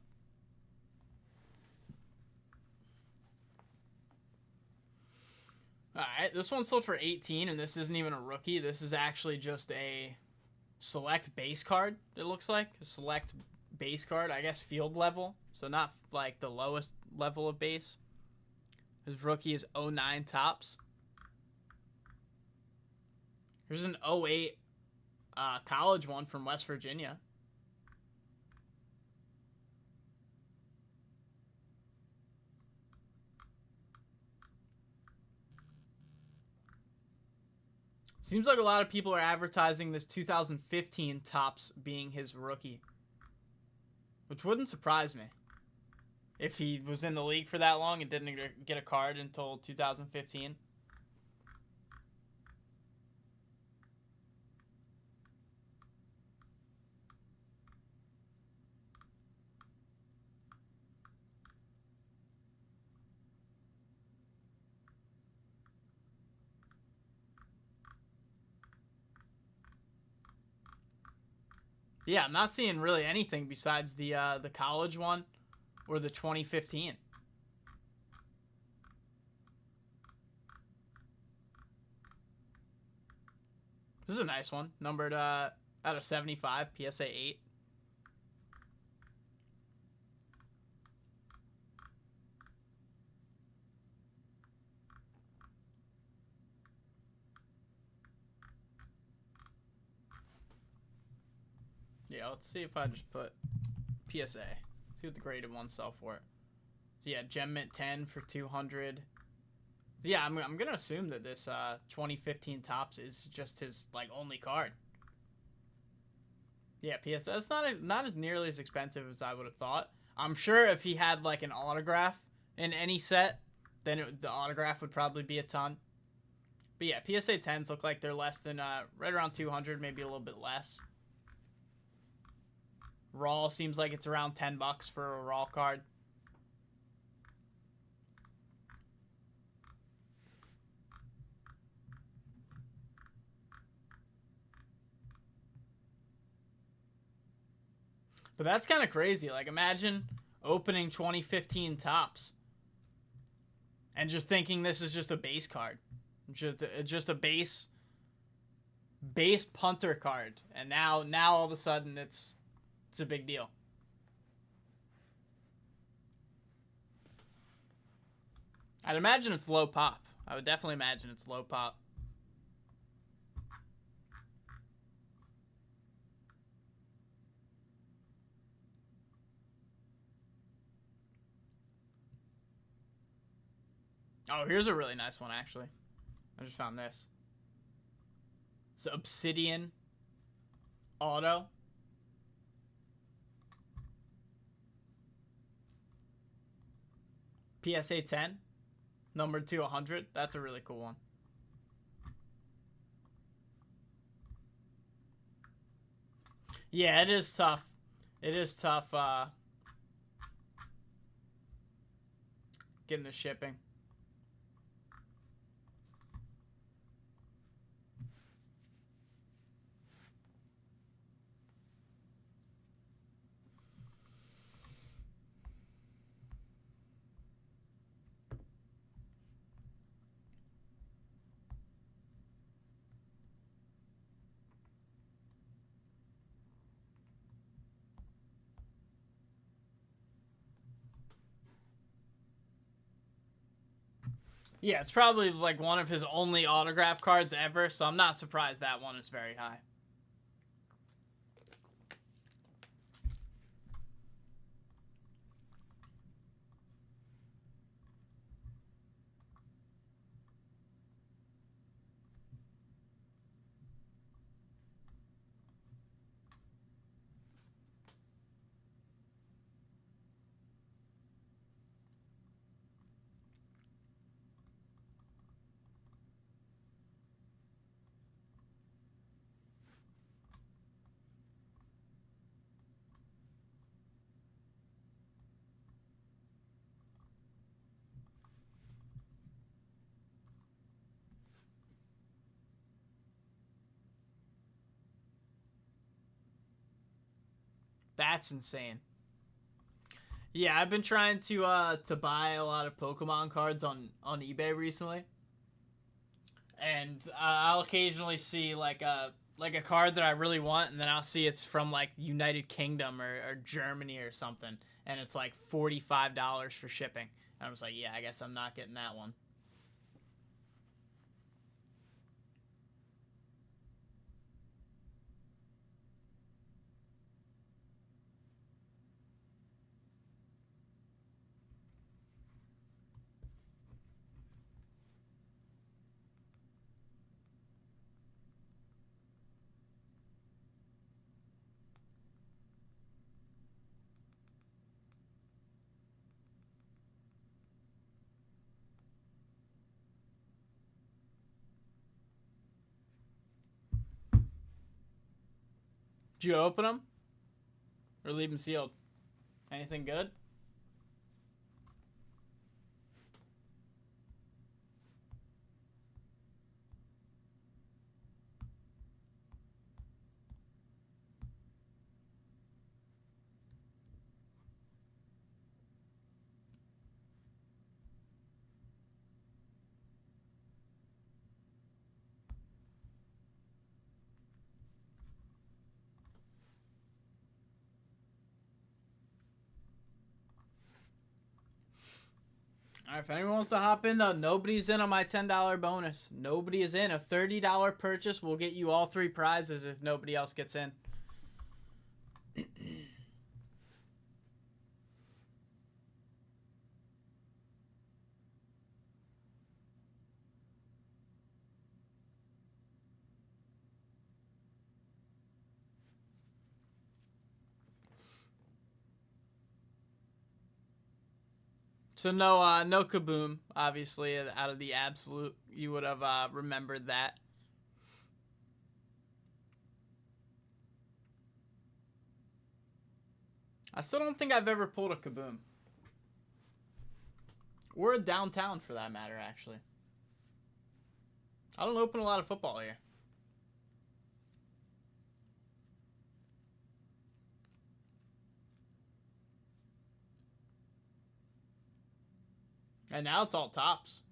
Alright, this one sold for 18, and this isn't even a rookie. This is actually just a select base card, it looks like. A select base card, I guess field level. So not like the lowest level of base. His rookie is 09 tops. Here's an 08 college one from West Virginia. Seems like a lot of people are advertising this 2015 tops being his rookie. Which wouldn't surprise me. If he was in the league for that long and didn't get a card until 2015. Yeah, I'm not seeing really anything besides the college one or the 2015. This is a nice one. Numbered out of 75, PSA 8. Yeah, let's see if I just put PSA. See what the graded ones sell for it. So yeah, Gem Mint 10 for 200. Yeah, I'm gonna assume that this 2015 tops is just his like only card. Yeah, PSA. It's not as nearly as expensive as I would have thought. I'm sure if he had like an autograph in any set, then the autograph would probably be a ton. But yeah, PSA 10s look like they're less than right around 200, maybe a little bit less. Raw seems like it's around $10 for a Raw card. But that's kind of crazy. Like, imagine opening 2015 Topps and just thinking this is just a base card, just a base punter card, and now all of a sudden it's a big deal. I'd imagine it's low pop. I would definitely imagine it's low pop. Oh, here's a really nice one, actually. I just found this. It's Obsidian Auto. PSA 10. Numbered to 100. That's a really cool one. Yeah, it is tough. It is tough getting the shipping. Yeah, it's probably like one of his only autograph cards ever, so I'm not surprised that one is very high. That's insane. Yeah, I've been trying to buy a lot of Pokemon cards on eBay recently, and I'll occasionally see like a card that I really want, and then I'll see it's from like United Kingdom or Germany or something, and it's like $45 for shipping. And I was like, yeah, I guess I'm not getting that one. Did you open them or leave them sealed? Anything good? All right, if anyone wants to hop in, though, nobody's in on my $10 bonus. Nobody is in. A $30 purchase will get you all 3 prizes if nobody else gets in. So no Kaboom, obviously, out of the absolute. You would have remembered that. I still don't think I've ever pulled a Kaboom. Or a downtown, for that matter, actually. I don't open a lot of football here. And now it's all tops.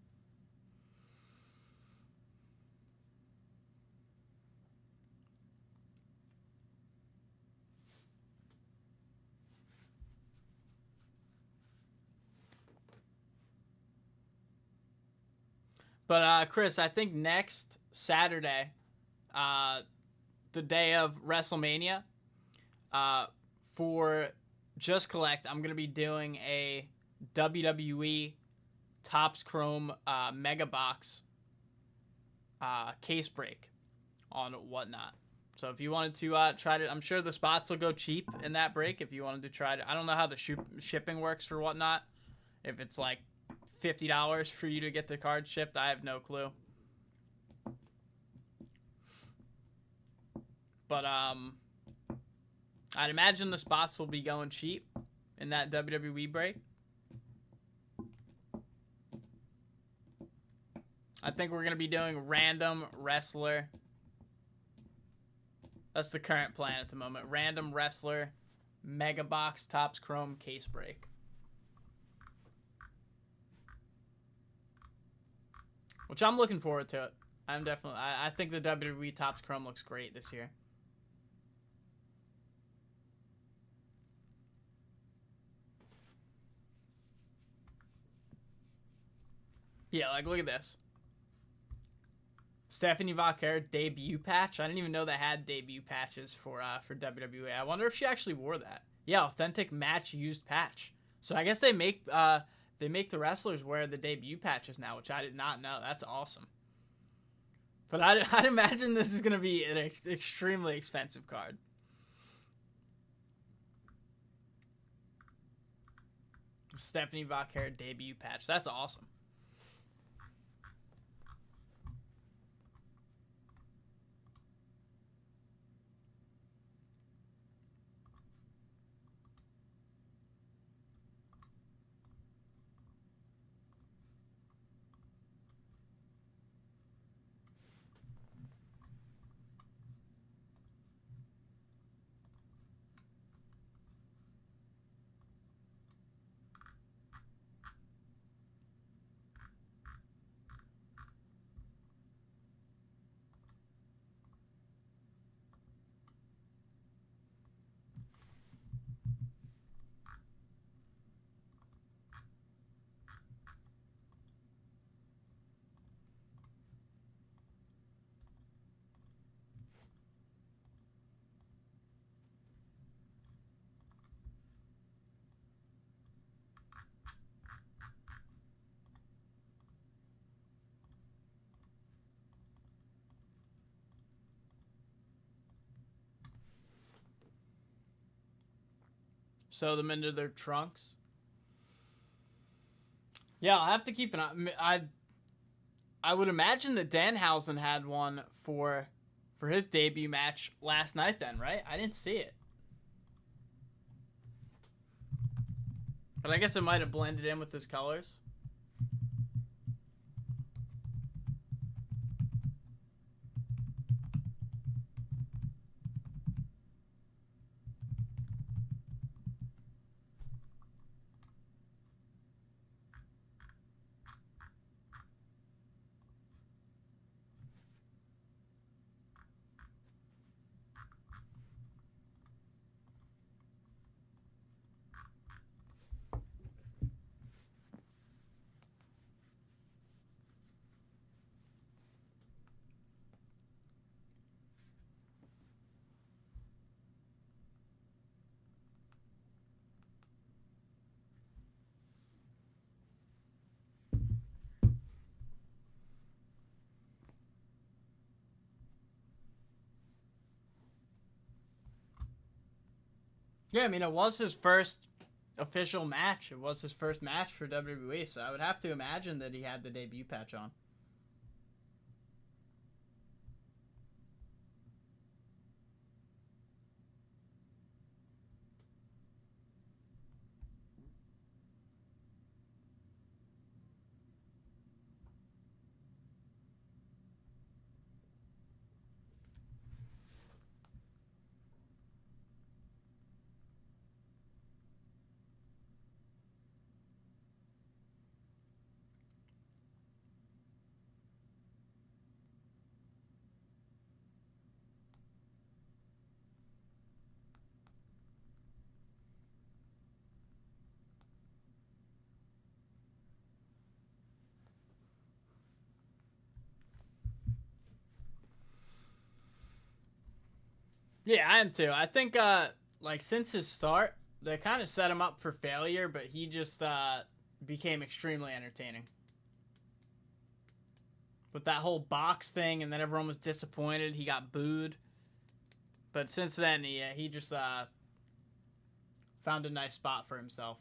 But, Chris, I think next Saturday, the day of WrestleMania, for Just Collect, I'm going to be doing a WWE Topps Chrome Mega Box case break on Whatnot. So if you wanted to try to, I'm sure the spots will go cheap in that break if you wanted to try to. I don't know how the shipping works for Whatnot. If it's like $50 for you to get the card shipped, I have no clue. But I'd imagine the spots will be going cheap in that WWE break. I think we're going to be doing random wrestler. That's the current plan at the moment. Random wrestler, Mega Box, Topps Chrome, case break. Which I'm looking forward to it. I'm definitely. I think the WWE Topps Chrome looks great this year. Yeah, like look at this. Stephanie Vaquer debut patch. I didn't even know they had debut patches for WWE. I wonder if she actually wore that. Yeah, authentic match used patch. So I guess they make the wrestlers wear the debut patches now, which I did not know. That's awesome. But I'd imagine this is gonna be an extremely expensive card. Stephanie Vaquer debut patch. That's awesome. Sew them into their trunks. Yeah, I'll have to keep an eye. I would imagine that Danhausen had one for his debut match last night then, right? I didn't see it. But I guess it might have blended in with his colors. Yeah, I mean, it was his first official match. It was his first match for WWE, so I would have to imagine that he had the debut patch on. Yeah, I am too. I think like since his start, they kind of set him up for failure, but he just became extremely entertaining. With that whole box thing, and then everyone was disappointed. He got booed. But since then, he just found a nice spot for himself.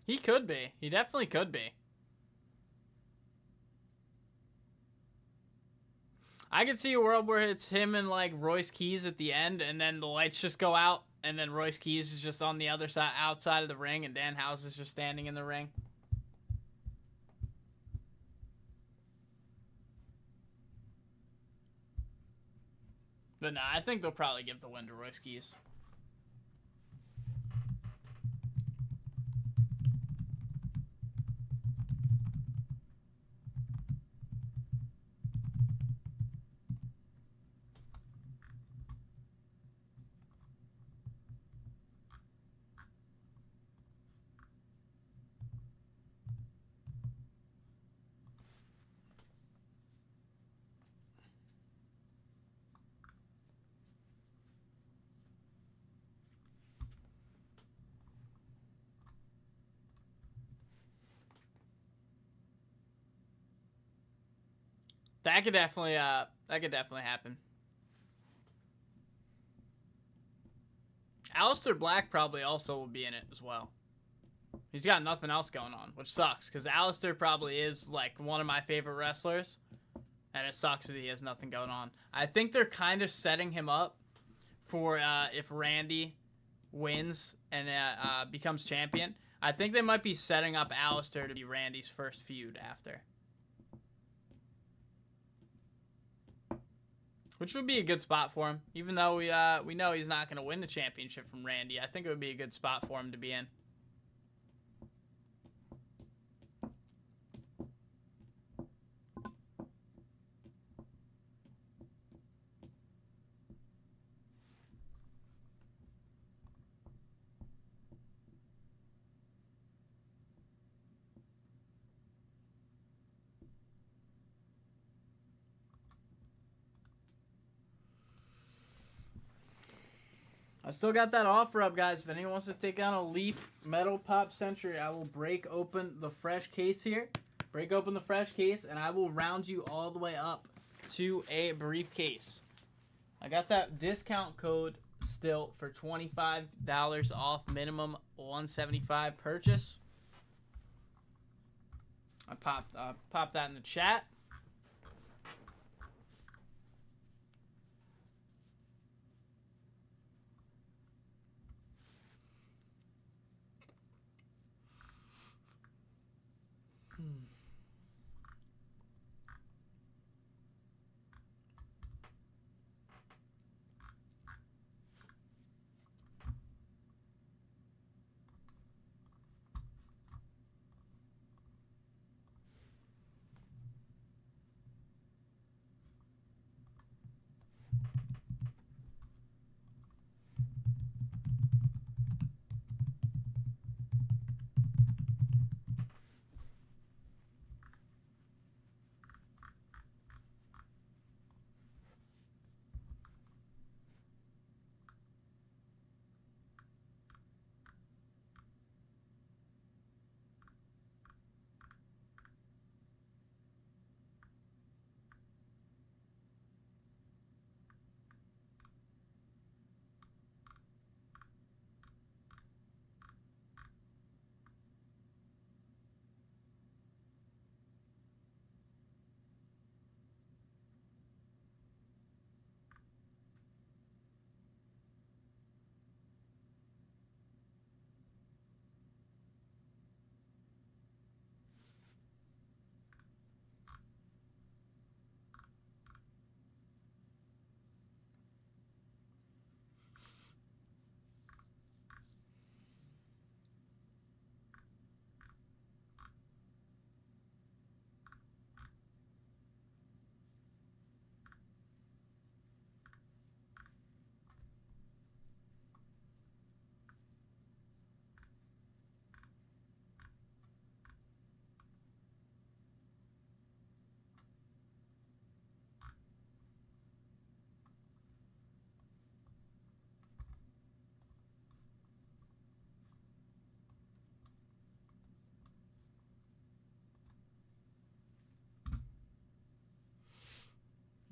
He could be. He definitely could be. I could see a world where it's him and like Royce Keys at the end, and then the lights just go out, and then Royce Keys is just on the other side, outside of the ring, and Dan House is just standing in the ring. But nah, I think they'll probably give the win to Royce Keys. That could definitely happen. Aleister Black probably also will be in it as well. He's got nothing else going on, which sucks, because Aleister probably is like one of my favorite wrestlers, and it sucks that he has nothing going on. I think they're kind of setting him up for if Randy wins and becomes champion. I think they might be setting up Aleister to be Randy's first feud after. Which would be a good spot for him. Even though we know he's not going to win the championship from Randy, I think it would be a good spot for him to be in. I still got that offer up, guys. If anyone wants to take on a Leaf Metal Pop Century, I will break open the fresh case here. Break open the fresh case, and I will round you all the way up to a briefcase. I got that discount code still for $25 off minimum $175 purchase. I popped that in the chat.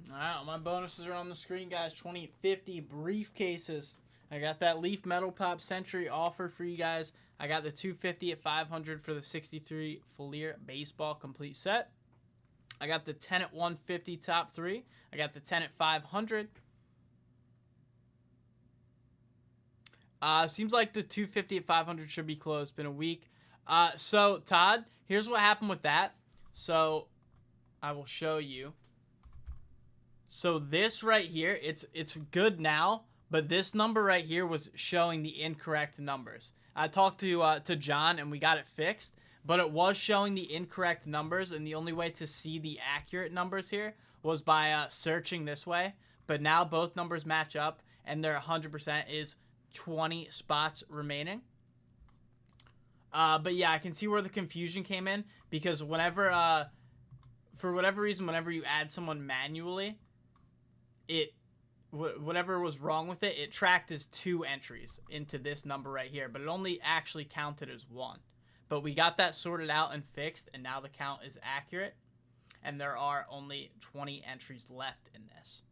All right, all my bonuses are on the screen, guys. 2050 briefcases. I got that Leaf Metal Pop Century offer for you guys. I got the 250 at 500 for the 63 Fleer Baseball complete set. I got the 10 at 150 top 3. I got the 10 at 500. Seems like the 250 at 500 should be closed. Been a week. So, Todd, here's what happened with that. So, I will show you. So, this right here, it's good now, but this number right here was showing the incorrect numbers. I talked to John, and we got it fixed, but it was showing the incorrect numbers, and the only way to see the accurate numbers here was by searching this way. But now both numbers match up, and they're 100% is 20 spots remaining. But yeah, I can see where the confusion came in, because whenever, for whatever reason, whenever you add someone manually, whatever was wrong with it, it tracked as 2 entries into this number right here, but it only actually counted as 1. But we got that sorted out and fixed, and now the count is accurate, and there are only 20 entries left in this.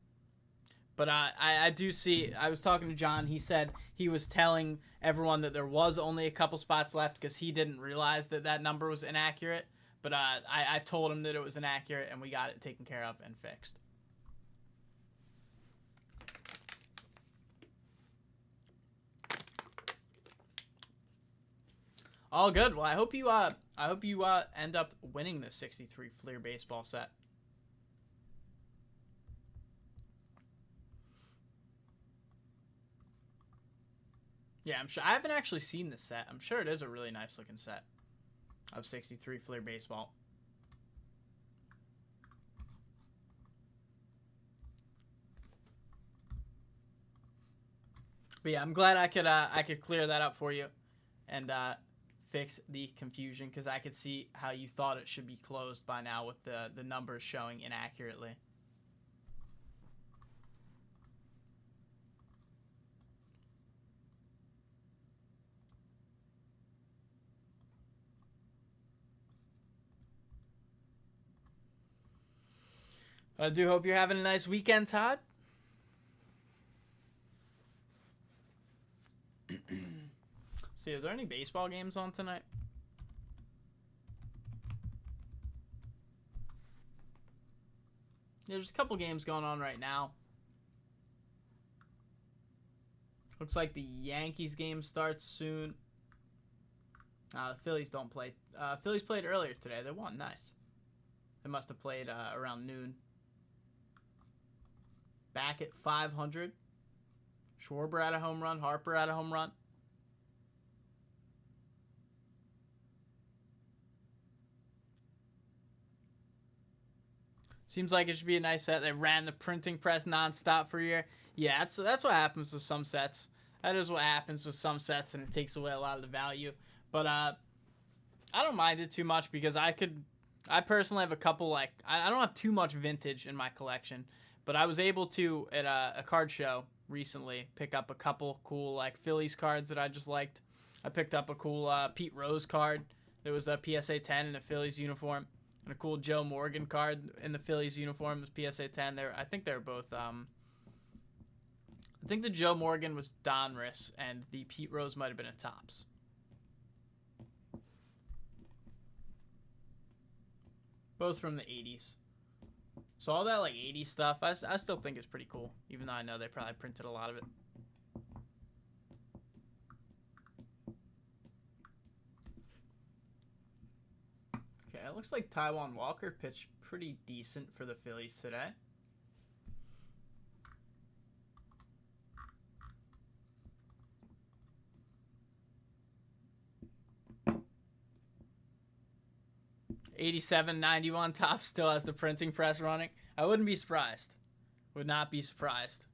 But I do see, I was talking to John, he said he was telling everyone that there was only a couple spots left because he didn't realize that that number was inaccurate. But I told him that it was inaccurate, and we got it taken care of and fixed. All good. Well, I hope you end up winning the 63 Fleer baseball set. Yeah, I'm sure. I haven't actually seen this set. I'm sure it is a really nice looking set of 63 Fleer baseball. But yeah, I'm glad I could clear that up for you, and fix the confusion, because I could see how you thought it should be closed by now with the numbers showing inaccurately. I do hope you're having a nice weekend, Todd. See, are there any baseball games on tonight? Yeah, there's a couple games going on right now. Looks like the Yankees game starts soon. The Phillies don't play. Phillies played earlier today. They won. Nice. They must have played around noon. Back at 500. Schwarber had a home run. Harper had a home run. Seems like it should be a nice set. They ran the printing press nonstop for a year. Yeah, that's what happens with some sets. That is what happens with some sets, and it takes away a lot of the value. But I don't mind it too much, because I personally have a couple, like, I don't have too much vintage in my collection, but I was able to, at a card show recently, pick up a couple cool, like, Phillies cards that I just liked. I picked up a cool Pete Rose card. There was a PSA 10 in a Phillies uniform, and a cool Joe Morgan card in the Phillies uniform was PSA 10. I think they were both, I think the Joe Morgan was Donruss, and the Pete Rose might have been a Topps. Both from the 80s. So all that, like, 80s stuff, I still think is pretty cool, even though I know they probably printed a lot of it. Okay, it looks like Taijuan Walker pitched pretty decent for the Phillies today. $87.91 top still has the printing press running. I wouldn't be surprised. Would not be surprised.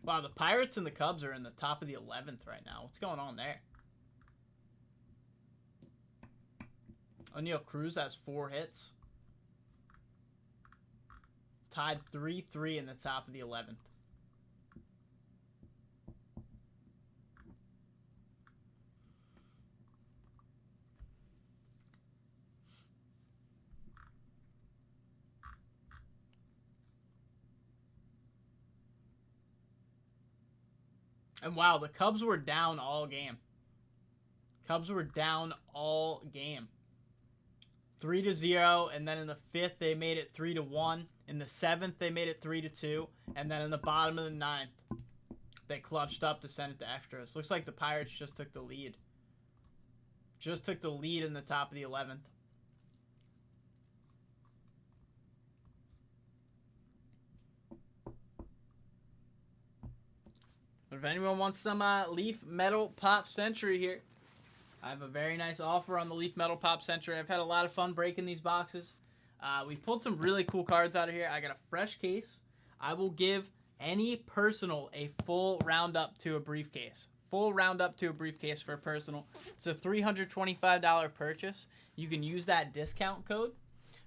Wow, the Pirates and the Cubs are in the top of the 11th right now. What's going on there? O'Neal Cruz has 4 hits. Tied 3-3 in the top of the 11th. And wow, the Cubs were down all game. Cubs were down all game. 3-0, and then in the 5th they made it 3-1. In the 7th they made it 3-2, and then in the bottom of the 9th they clutched up to send it to extras. Looks like the Pirates just took the lead. Just took the lead in the top of the 11th. If anyone wants some Leaf Metal Pop Century here, I have a very nice offer on the Leaf Metal Pop Century. I've had a lot of fun breaking these boxes. We pulled some really cool cards out of here. I got a fresh case. I will give any personal a full roundup to a briefcase. Full roundup to a briefcase for a personal. It's a $325 purchase. You can use that discount code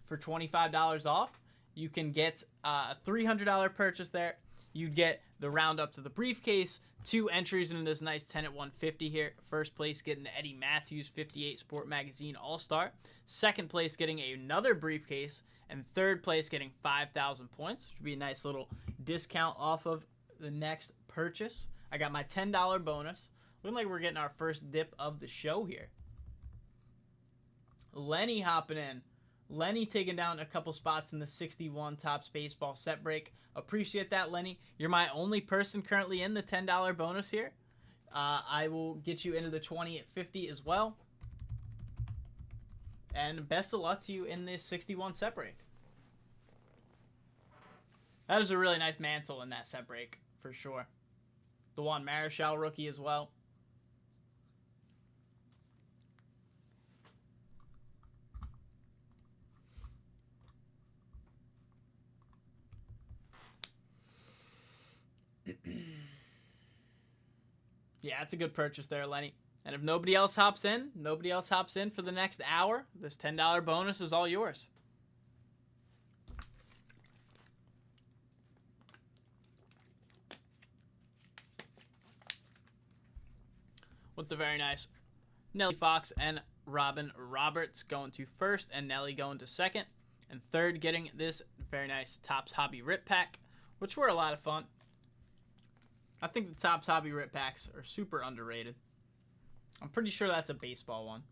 for $25 off. You can get a $300 purchase there. You get the roundup to the briefcase, 2 entries into this nice 10 at 150 here. First place getting the Eddie Matthews 58 Sport Magazine All-Star. Second place getting another briefcase. And third place getting 5,000 points. Which would be a nice little discount off of the next purchase. I got my $10 bonus. Looking like we're getting our first dip of the show here. Lenny hopping in. Lenny taking down a couple spots in the 61 Topps Baseball set break. Appreciate that, Lenny. You're my only person currently in the $10 bonus here. I will get you into the 20 at 50 as well. And best of luck to you in this 61 set break. That is a really nice mantle in that set break, for sure. The Juan Marichal rookie as well. Yeah, it's a good purchase there, Lenny. And if nobody else hops in for the next hour, this $10 bonus is all yours. With the very nice Nelly Fox and Robin Roberts going to first, and Nelly going to second. And third getting this very nice Topps Hobby Rip Pack, which were a lot of fun. I think the Topps Hobby Rip Packs are super underrated. I'm pretty sure that's a baseball one.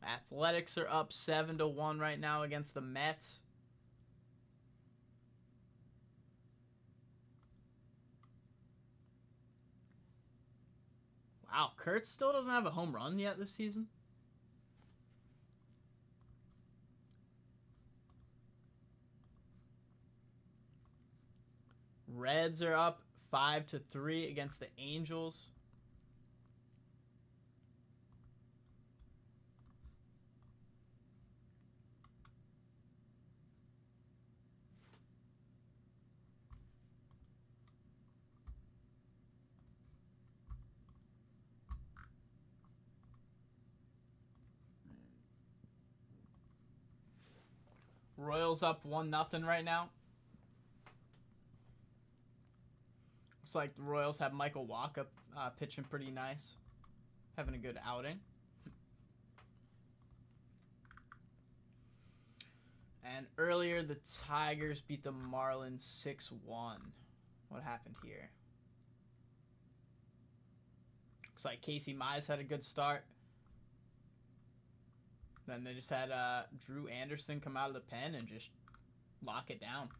Athletics are up 7-1 right now against the Mets. Wow, Kurt still doesn't have a home run yet this season. Reds are up 5-3 against the Angels. Royals up 1-0 right now. Looks like the Royals have Michael Wacha pitching pretty nice. Having a good outing. And earlier, the Tigers beat the Marlins 6-1. What happened here? Looks like Casey Mize had a good start. Then they just had Drew Anderson come out of the pen and just lock it down.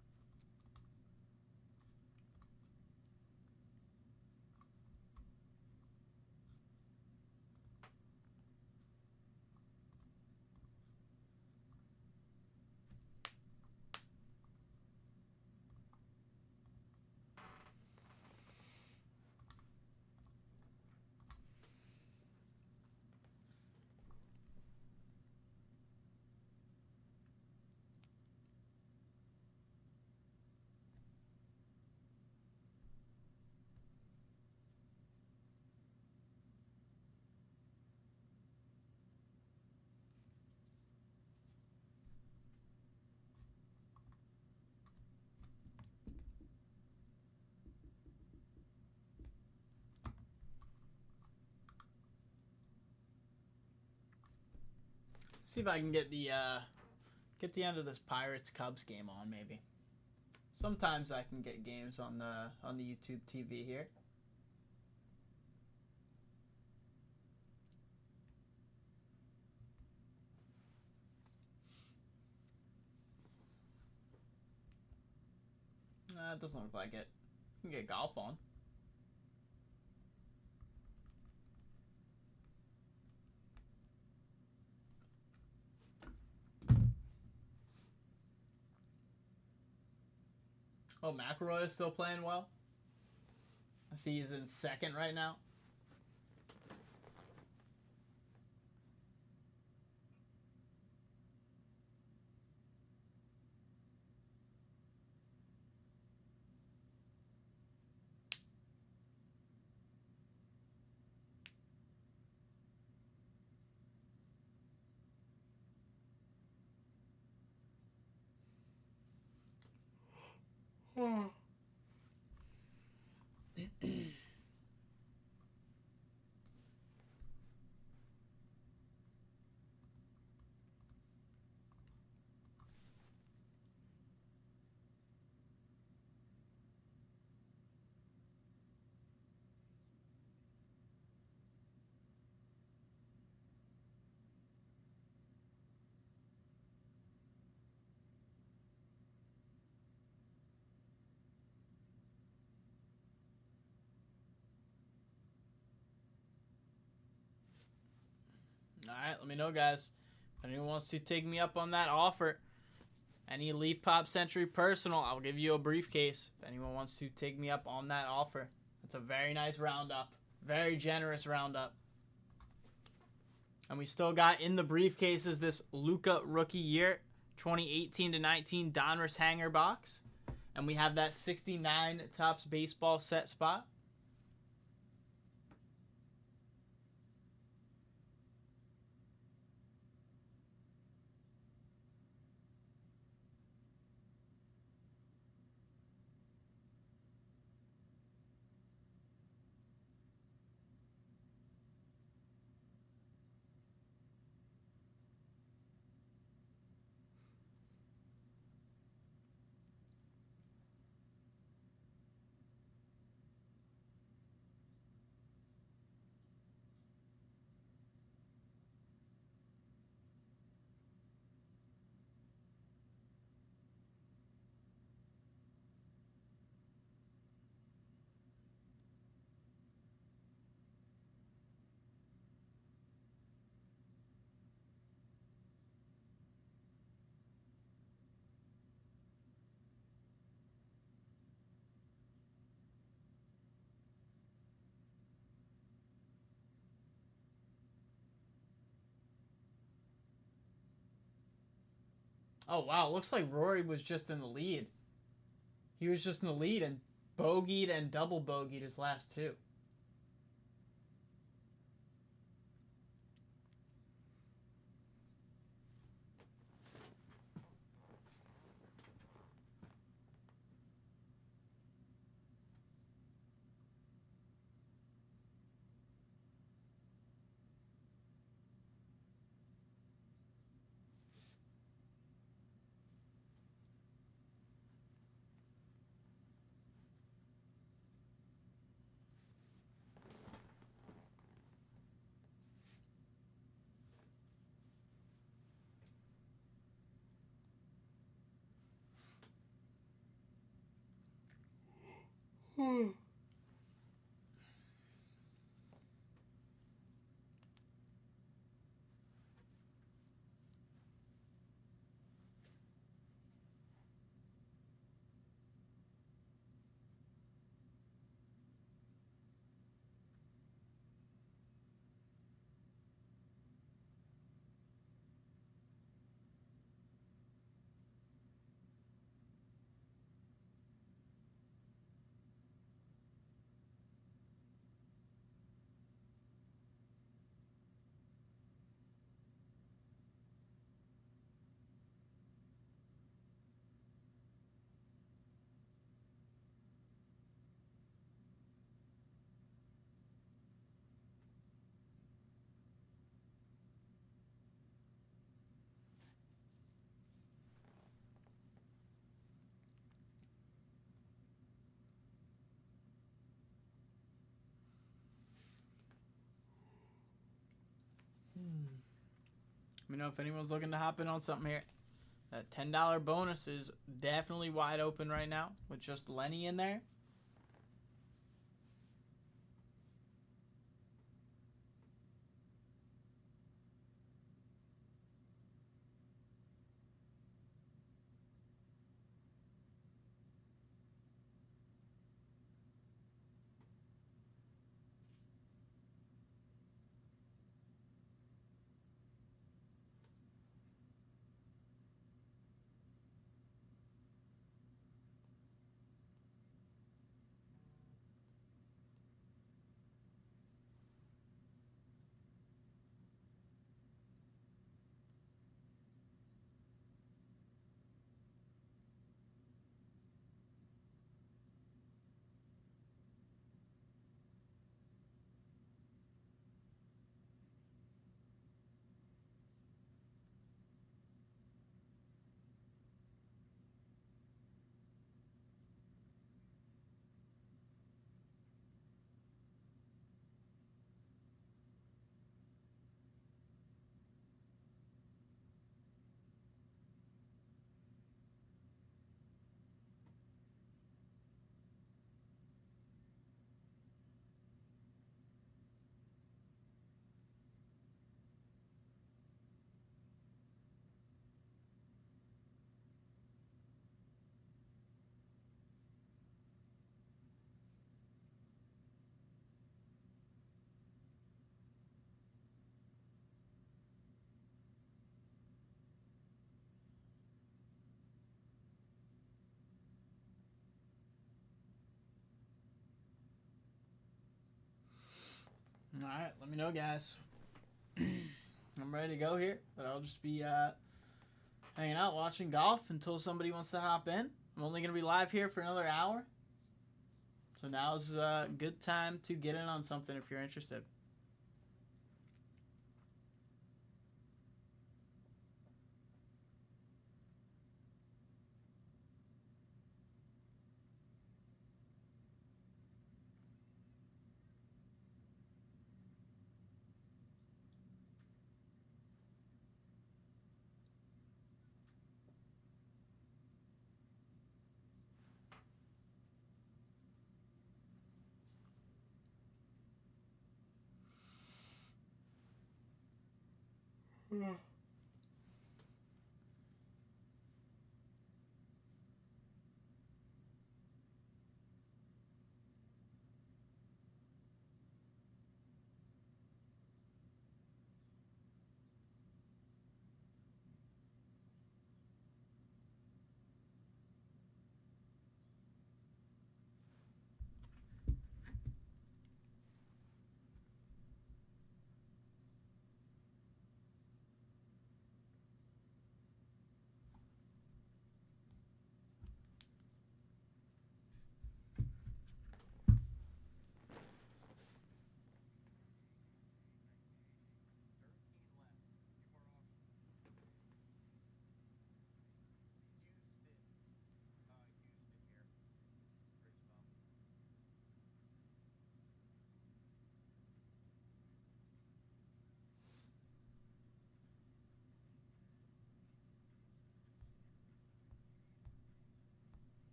See if I can get the end of this Pirates Cubs game on maybe. Sometimes I can get games on the YouTube TV here. It doesn't look like it. You can get golf on. Oh, McElroy is still playing well. I see he's in second right now. Alright, let me know, guys. If anyone wants to take me up on that offer, any Leaf Pop Century Personal, I'll give you a briefcase. If anyone wants to take me up on that offer. It's a very nice roundup. Very generous roundup. And we still got in the briefcases this Luka Rookie Year 2018-19 Donruss Hanger box. And we have that 69 Topps Baseball set spot. Oh, wow. Looks like Rory was just in the lead. He was just in the lead and bogeyed and double bogeyed his last two. Let me know if anyone's looking to hop in on something here. That $10 bonus is definitely wide open right now with just Lenny in there. All right, let me know, guys. I'm ready to go here, but I'll just be hanging out watching golf until somebody wants to hop in. I'm only going to be live here for another hour. So now's a good time to get in on something if you're interested.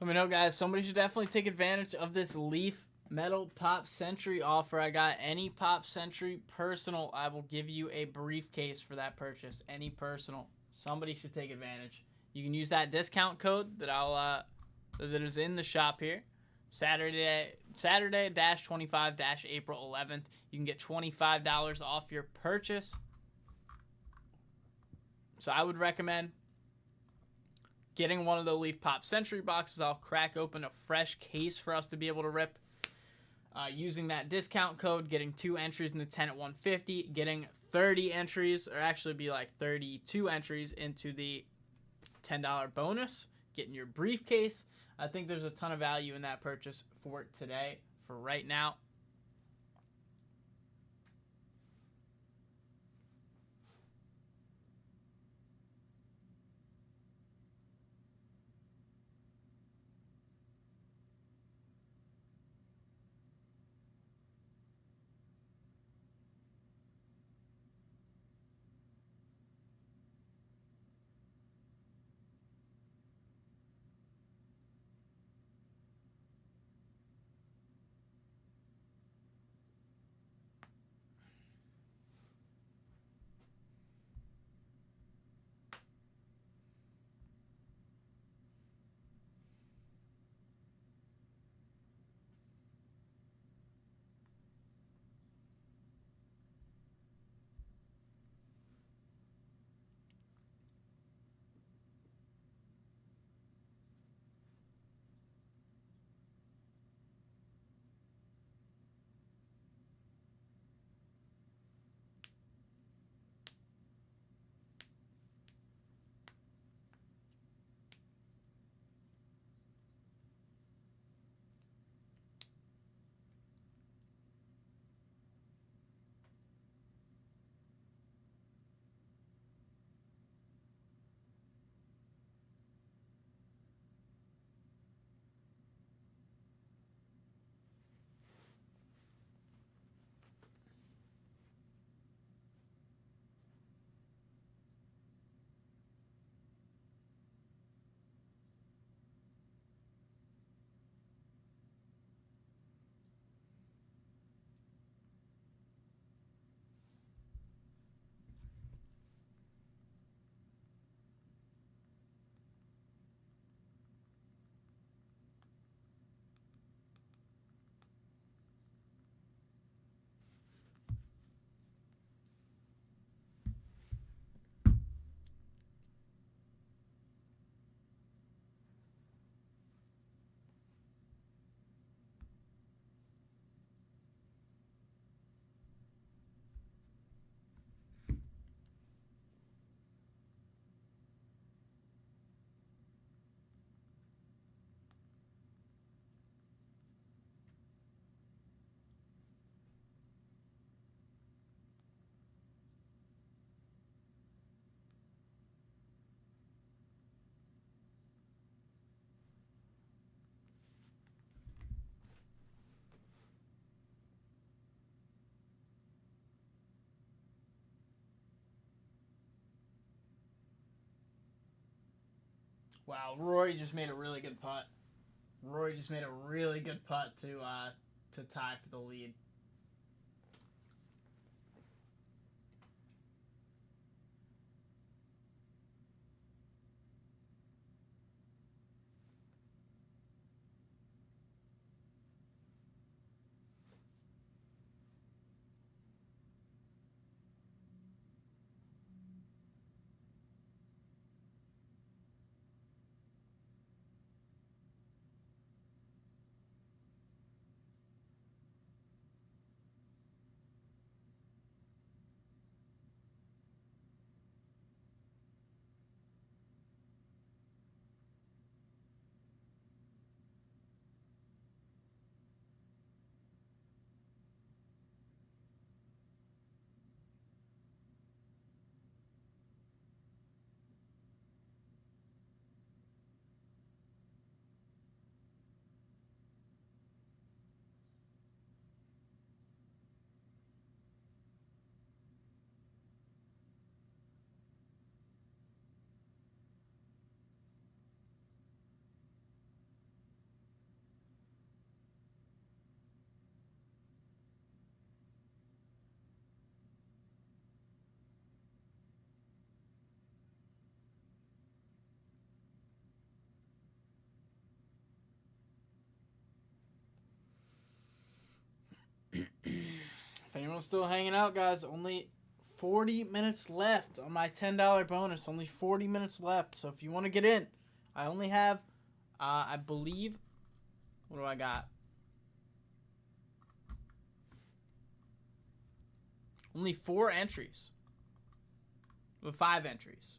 Let me know, guys. Somebody should definitely take advantage of this Leaf Metal Pop Century offer. I got any Pop Century personal. I will give you a briefcase for that purchase. Any personal. Somebody should take advantage. You can use that discount code that that is in the shop here. Saturday-25-April 11th. You can get $25 off your purchase. So I would recommend getting one of the Leaf Pop Century boxes. I'll crack open a fresh case for us to be able to rip. Using that discount code, getting 2 entries in the 10 at 150, getting 30 entries, or actually be like 32 entries into the $10 bonus, getting your briefcase. I think there's a ton of value in that purchase for today, for right now. Wow, Rory just made a really good putt. Rory just made a really good putt to tie for the lead. If anyone's still hanging out, guys, only 40 minutes left on my $10 bonus. Only 40 minutes left. So if you want to get in, I only have, I believe, what do I got? Only 4 entries. With 5 entries.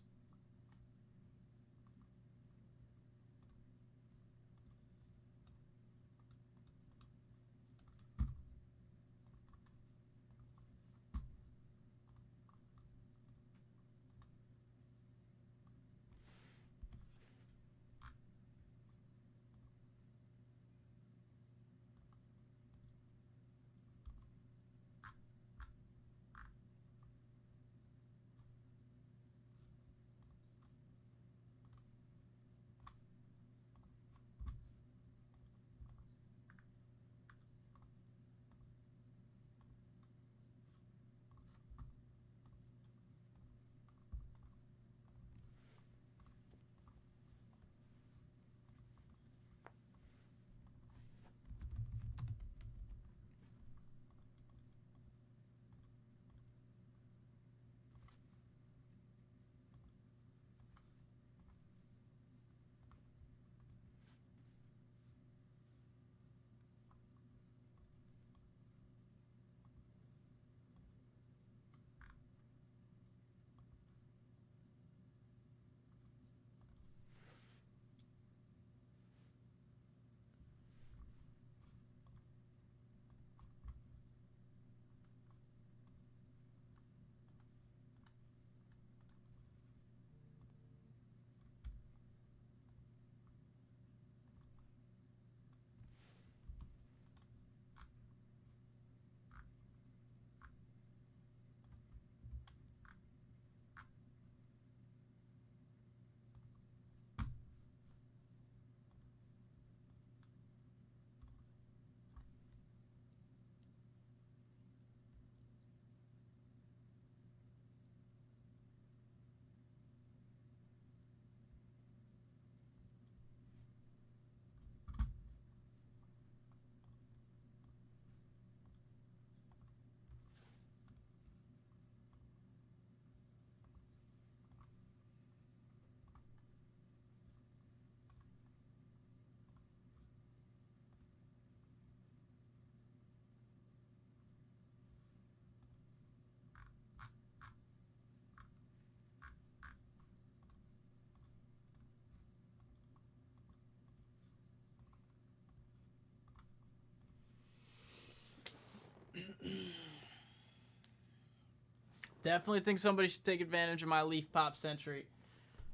Definitely think somebody should take advantage of my Leaf Pop Century.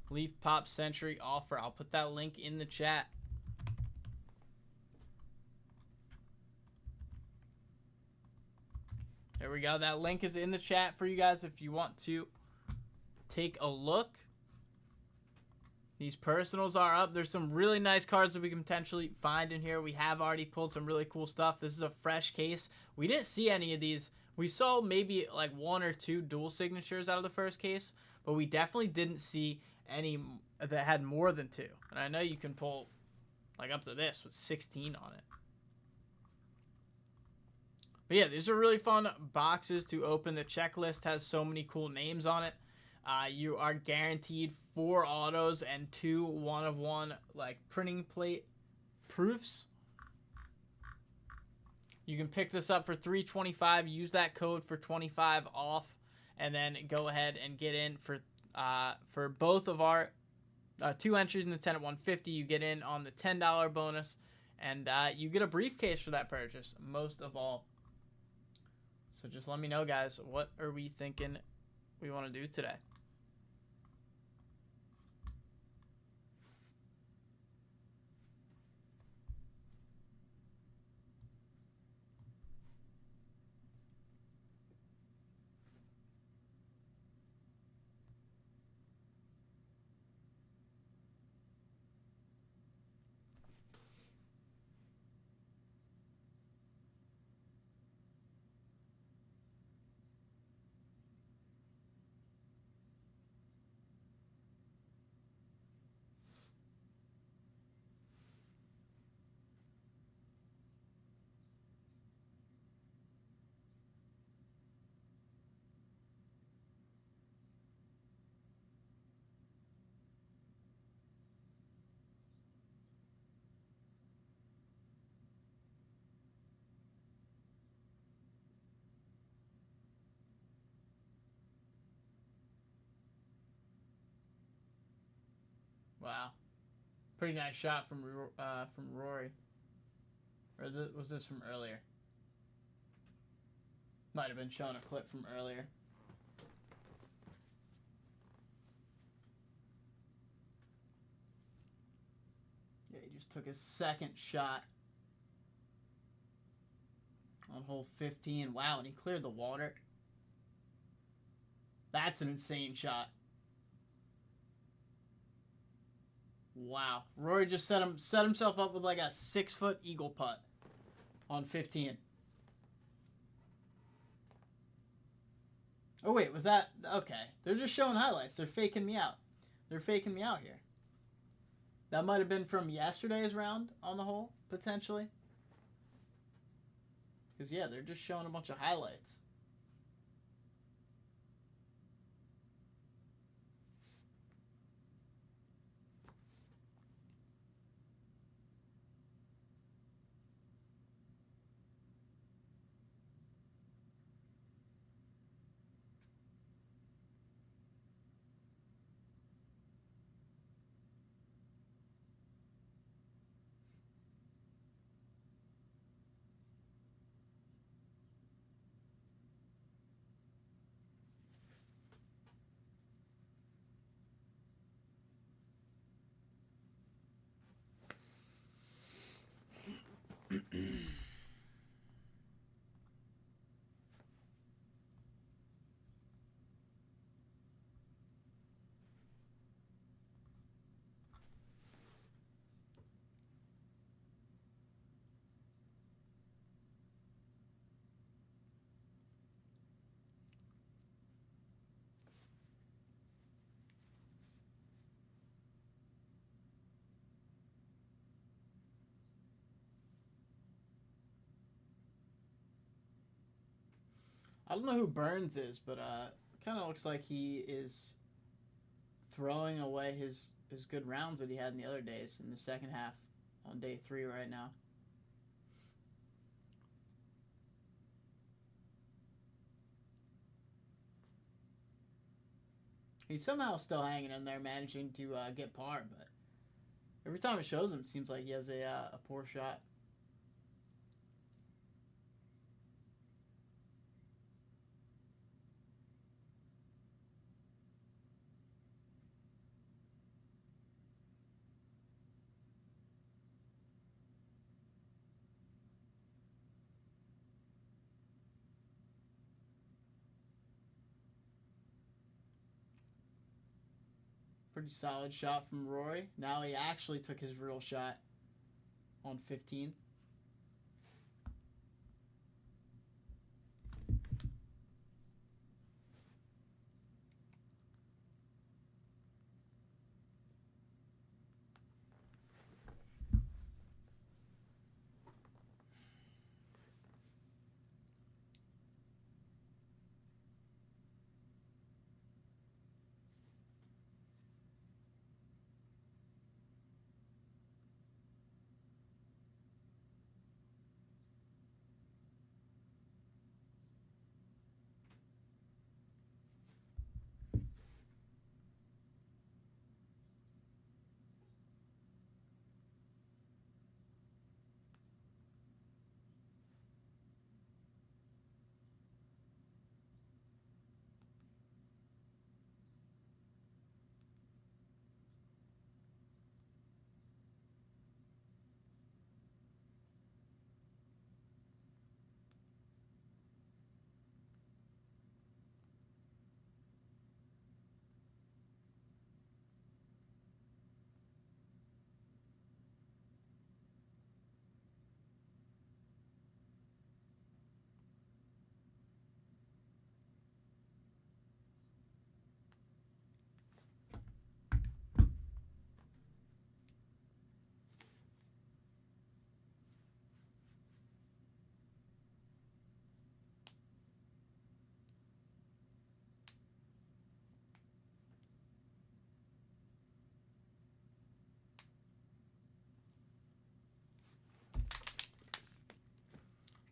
Leaf Pop Century offer. I'll put that link in the chat. There we go. That link is in the chat for you guys if you want to take a look. These personals are up. There's some really nice cards that we can potentially find in here. We have already pulled some really cool stuff. This is a fresh case. We didn't see any of these. We saw maybe like 1 or 2 dual signatures out of the first case, but we definitely didn't see any that had more than 2. And I know you can pull like up to this with 16 on it. But yeah, these are really fun boxes to open. The checklist has so many cool names on it. You are guaranteed 4 autos and 2 1-of-1 like printing plate proofs. You can pick this up for $3.25. Use that code for 25 off, and then go ahead and get in for both of our 2 entries in the 10 at 150. You get in on the $10 bonus, and you get a briefcase for that purchase. Most of all. So just let me know, guys. What are we thinking we want to do today? Wow. Pretty nice shot from Rory. Or was this from earlier? Might have been showing a clip from earlier. Yeah, he just took his second shot on hole 15. Wow, and he cleared the water. That's an insane shot. Wow. Rory just set himself up with like a 6-foot eagle putt on 15. Oh, wait, was that... Okay. They're just showing highlights. They're faking me out. They're faking me out here. That might have been from yesterday's round on the hole, potentially. Because, yeah, they're just showing a bunch of highlights. I don't know who Burns is, but kind of looks like he is throwing away his good rounds that he had in the other days in the second half on day 3 right now. He's somehow still hanging in there, managing to get par, but every time it shows him, it seems like he has a poor shot. Pretty solid shot from Rory. Now he actually took his real shot on 15.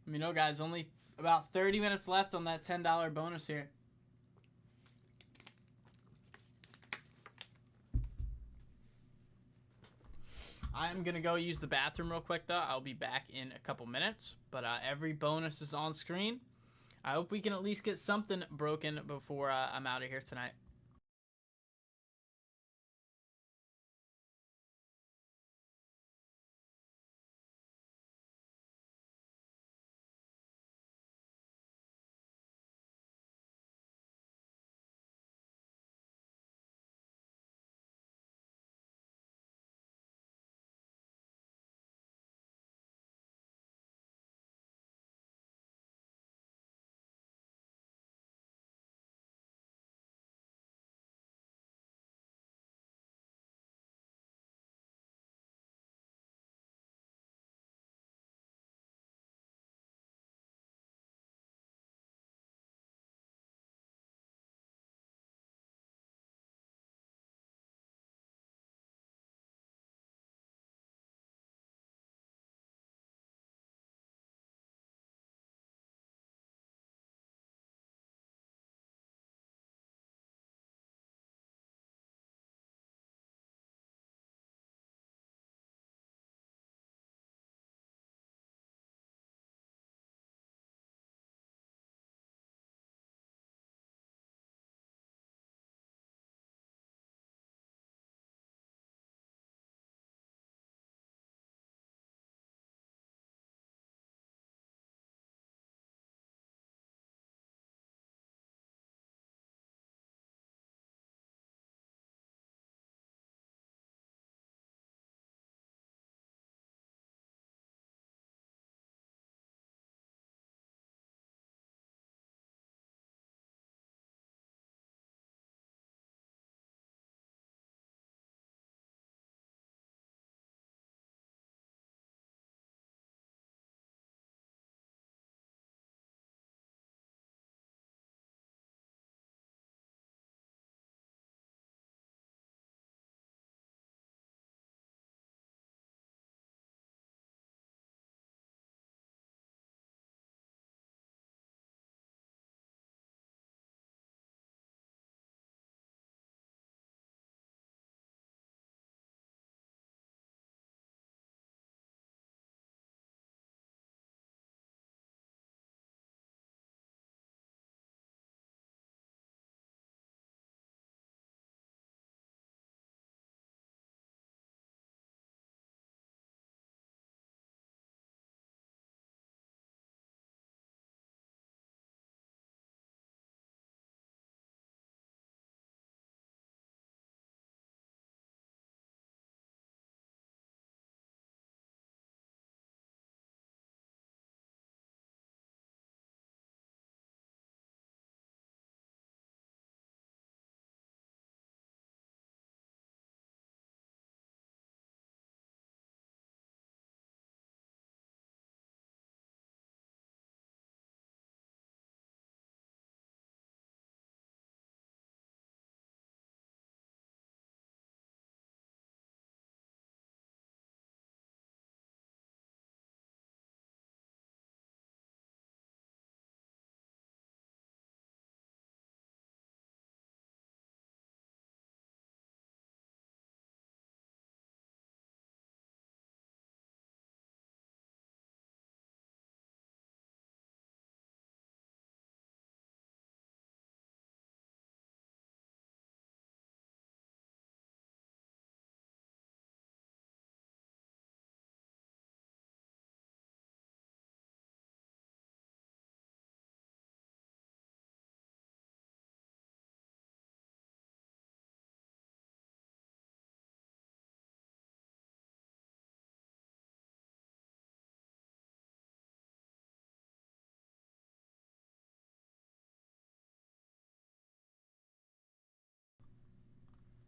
Let me know, guys. Only about 30 minutes left on that $10 bonus here. I'm going to go use the bathroom real quick, though. I'll be back in a couple minutes. But every bonus is on screen. I hope we can at least get something broken before I'm out of here tonight.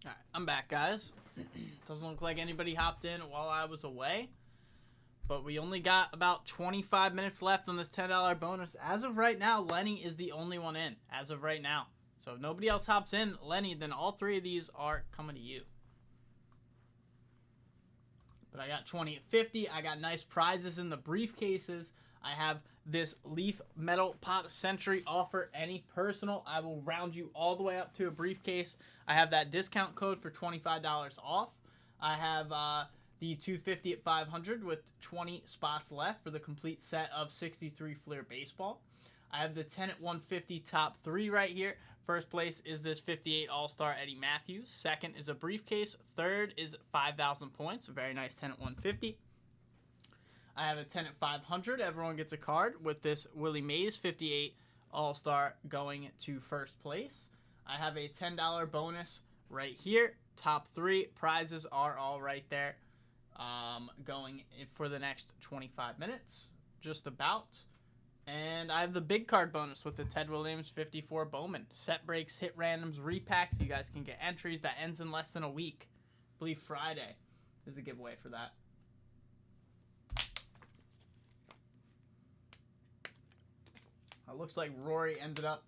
All right, I'm back, guys. Doesn't look like anybody hopped in while I was away. But we only got about 25 minutes left on this $10 bonus. As of right now, Lenny is the only one in. As of right now. So if nobody else hops in, Lenny, then all three of these are coming to you. But I got 20 at 50. I got nice prizes in the briefcases. I have this Leaf Metal Pop Century offer. Any personal, I will round you all the way up to a briefcase. I have that discount code for $25 off. I have the 250 at 500 with 20 spots left for the complete set of 63 Fleer Baseball. I have the 10 at 150 top 3 right here. First place is this 58 All-Star Eddie Matthews. Second is a briefcase. Third is 5,000 points. A very nice 10 at 150. I have a 10 at 500. Everyone gets a card with this Willie Mays 58 All-Star going to first place. I have a $10 bonus right here. Top 3 prizes are all right there. Going for the next 25 minutes, just about. And I have the big card bonus with the Ted Williams 54 Bowman. Set breaks, hit randoms, repacks. You guys can get entries. That ends in less than a week. I believe Friday is the giveaway for that. It looks like Rory ended up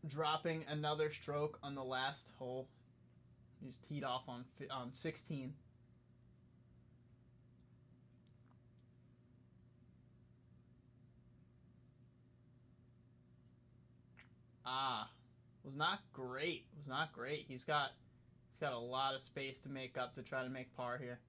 dropping another stroke on the last hole. He's teed off on 16. Was not great. Was not great. He's got a lot of space to make up to try to make par here.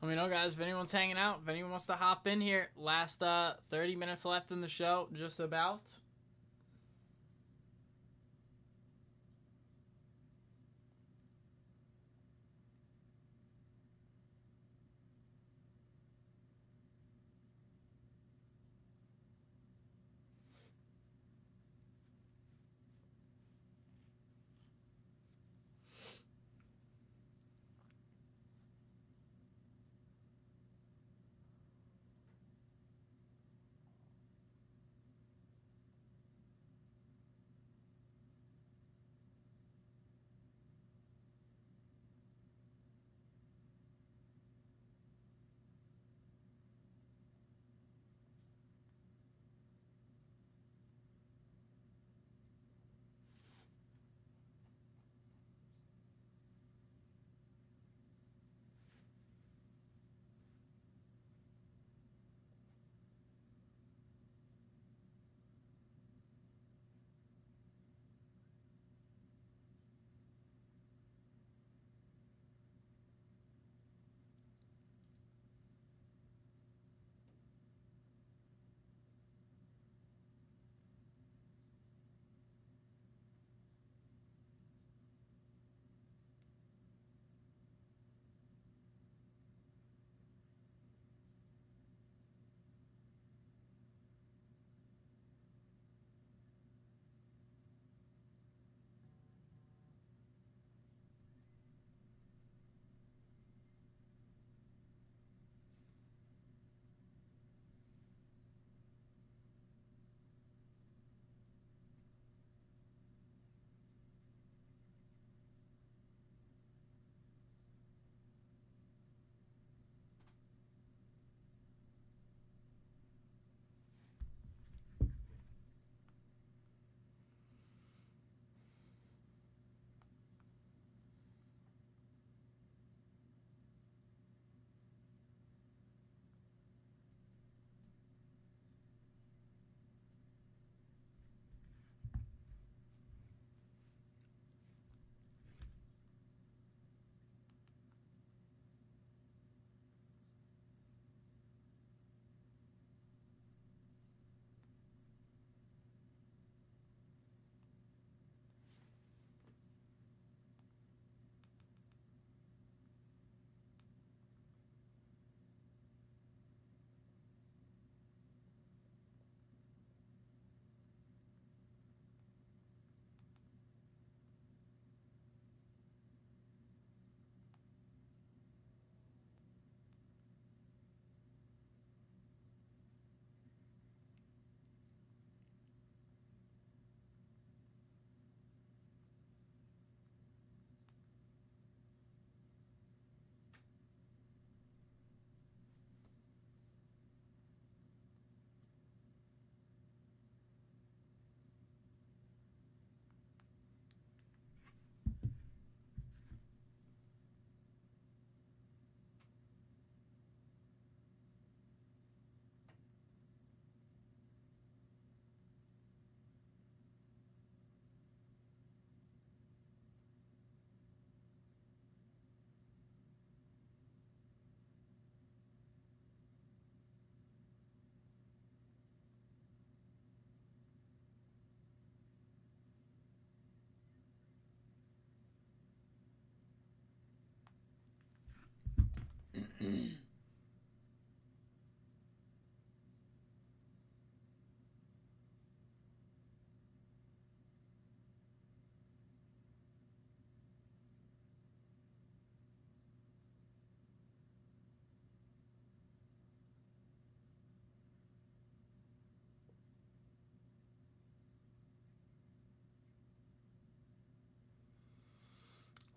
Let me know, guys, if anyone's hanging out, if anyone wants to hop in here. Last 30 minutes left in the show, just about.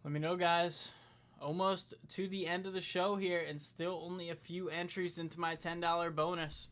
Let me know, guys. Almost to the end of the show here, and still only a few entries into my $10 bonus.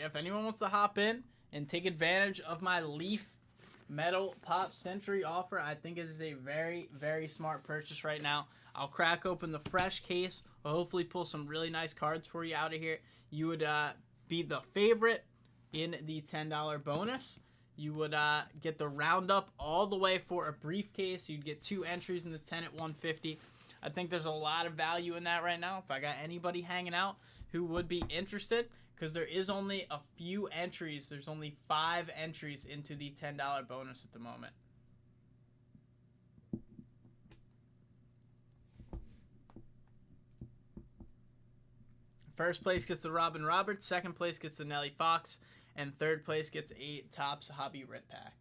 if anyone wants to hop in and take advantage of my Leaf Metal Pop Century offer, I think it is a very, very smart purchase right now. I'll crack open the fresh case. I'll hopefully pull some really nice cards for you out of here. You would be the favorite in the $10 bonus. You would get the roundup all the way for a briefcase. You'd get 2 entries in the 10 at 150. I think there's a lot of value in that right now. If I got anybody hanging out who would be interested, because there is only a few entries. There's only 5 entries into the $10 bonus at the moment. First place gets the Robin Roberts, second place gets the Nelly Fox, and third place gets a Topps Hobby Rip Pack.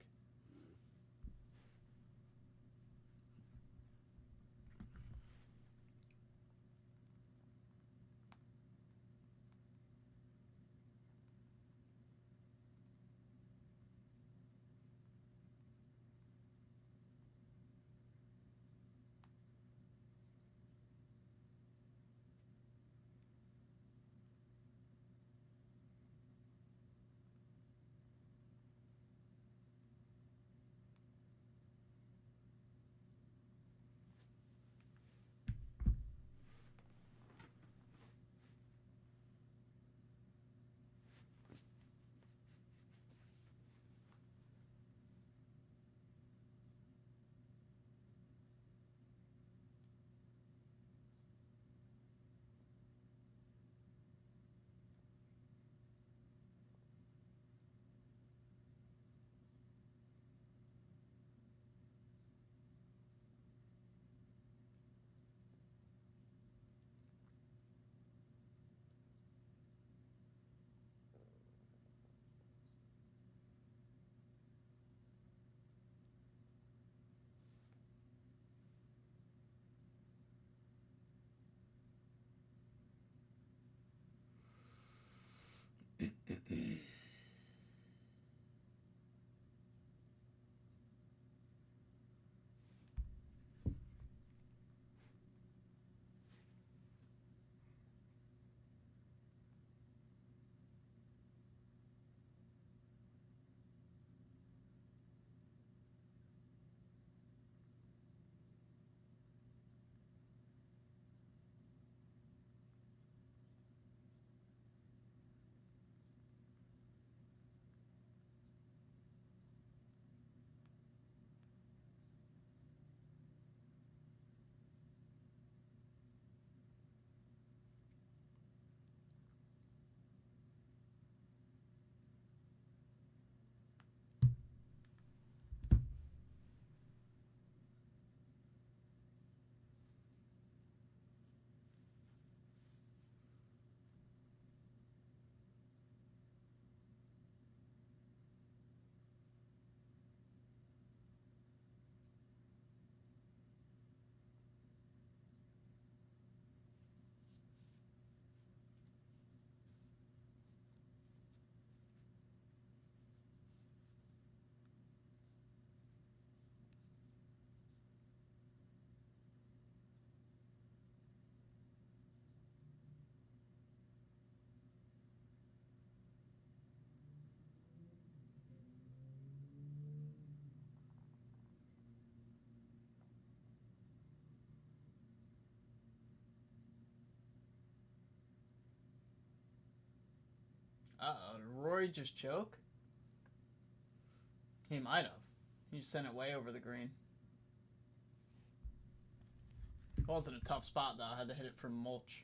Uh-oh, did Rory just choke? He might have. He just sent it way over the green. It wasn't a tough spot, though. I had to hit it from mulch.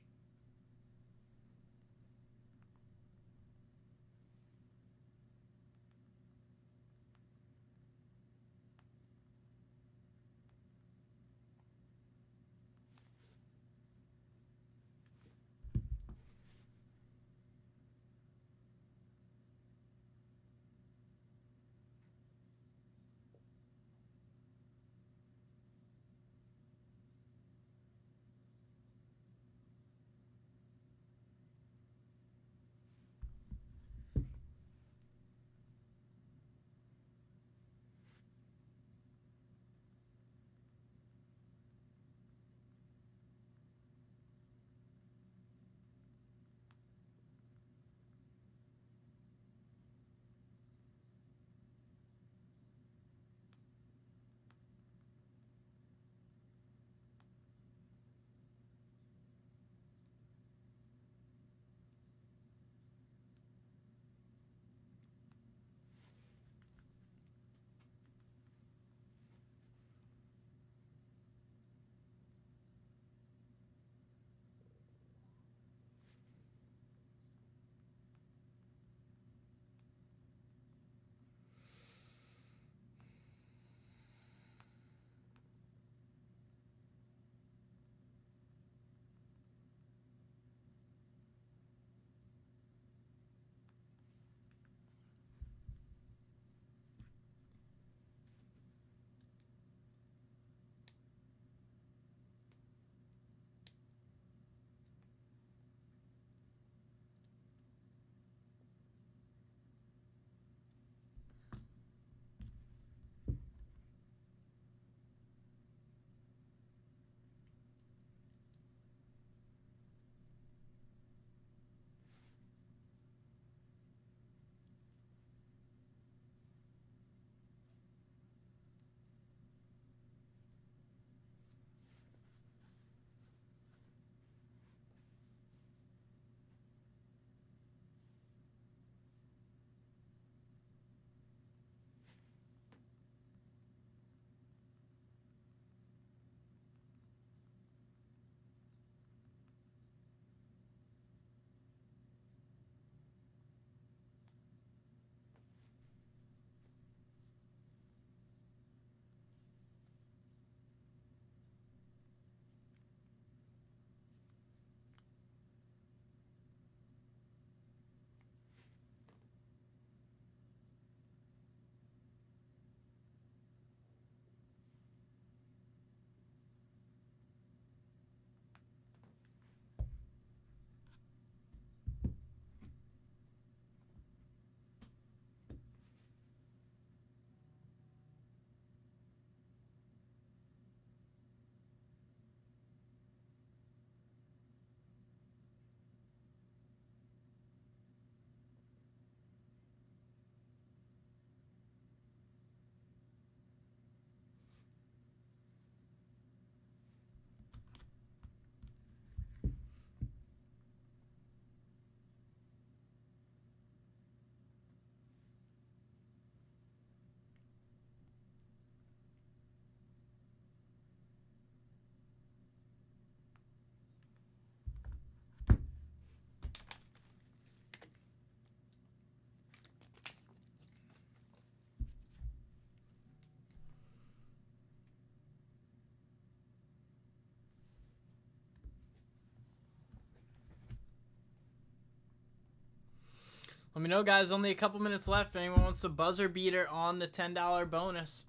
Let me know, guys. Only a couple minutes left. If anyone wants a buzzer beater on the $10 bonus.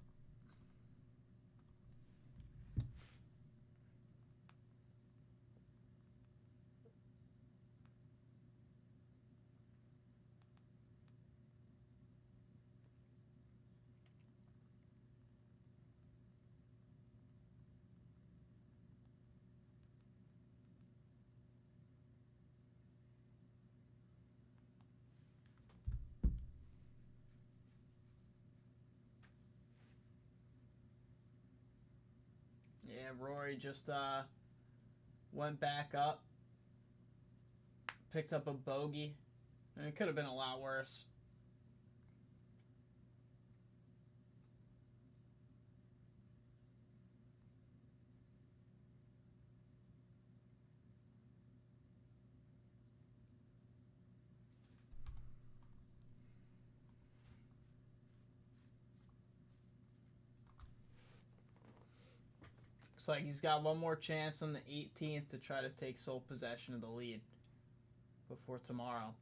Yeah, Rory just went back up, picked up a bogey, and it could have been a lot worse. Looks like he's got one more chance on the 18th to try to take sole possession of the lead before tomorrow.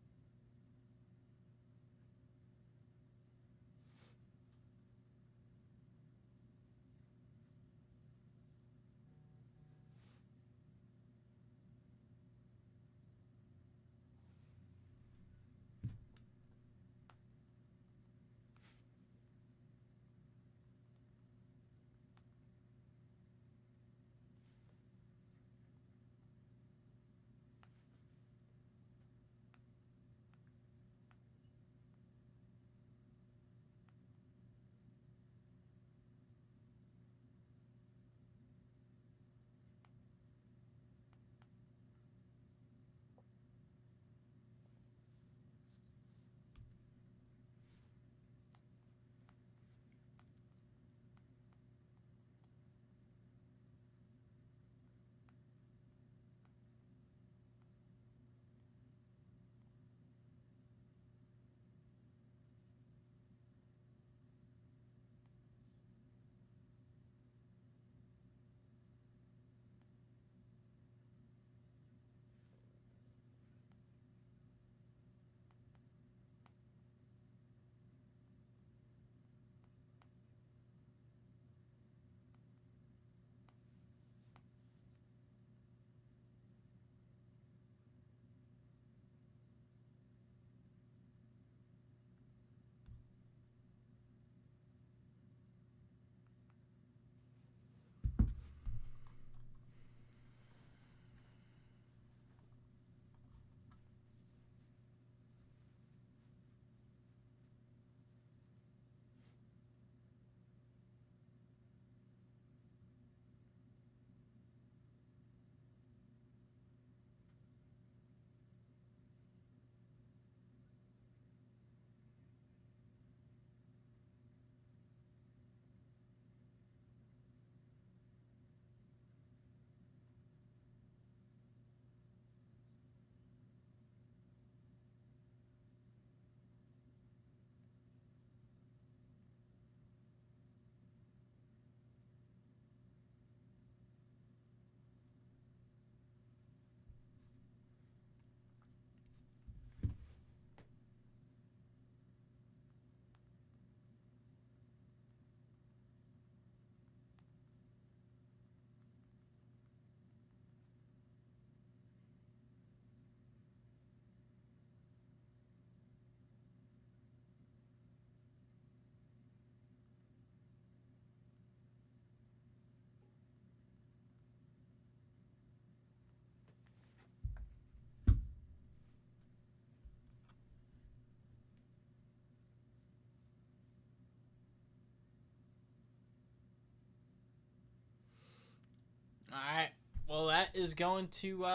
Alright, well that is going to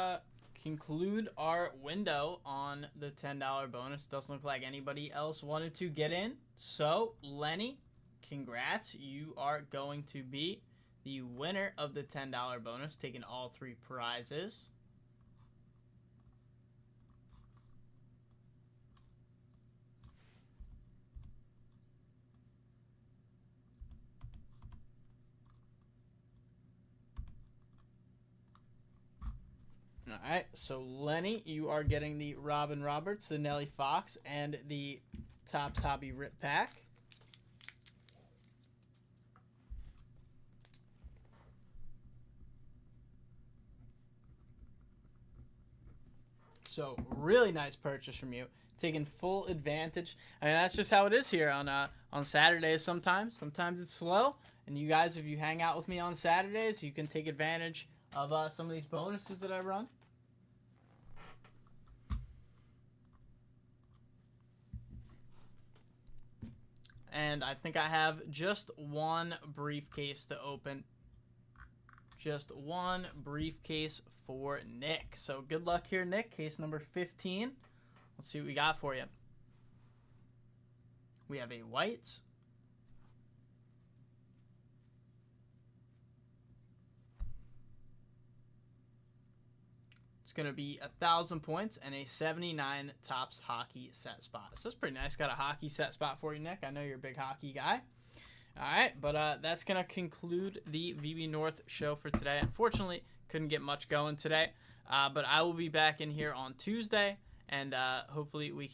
conclude our window on the $10 bonus. Doesn't look like anybody else wanted to get in. So, Lenny, congrats. You are going to be the winner of the $10 bonus, taking all 3 prizes. All right, so Lenny, you are getting the Robin Roberts, the Nelly Fox, and the Topps Hobby Rip Pack. So really nice purchase from you, taking full advantage. I mean, that's just how it is here on Saturdays. Sometimes it's slow, and you guys, if you hang out with me on Saturdays, you can take advantage of some of these bonuses that I run. And I think I have just one briefcase to open. Just one briefcase for Nick. So good luck here, Nick. Case number 15. Let's see what we got for you. We have a white. It's going to be 1,000 points and a 79 Topps hockey set spot. So that's pretty nice. Got a hockey set spot for you, Nick. I know you're a big hockey guy. All right, but that's going to conclude the VB North show for today. Unfortunately, couldn't get much going today, but I will be back in here on Tuesday, and hopefully we can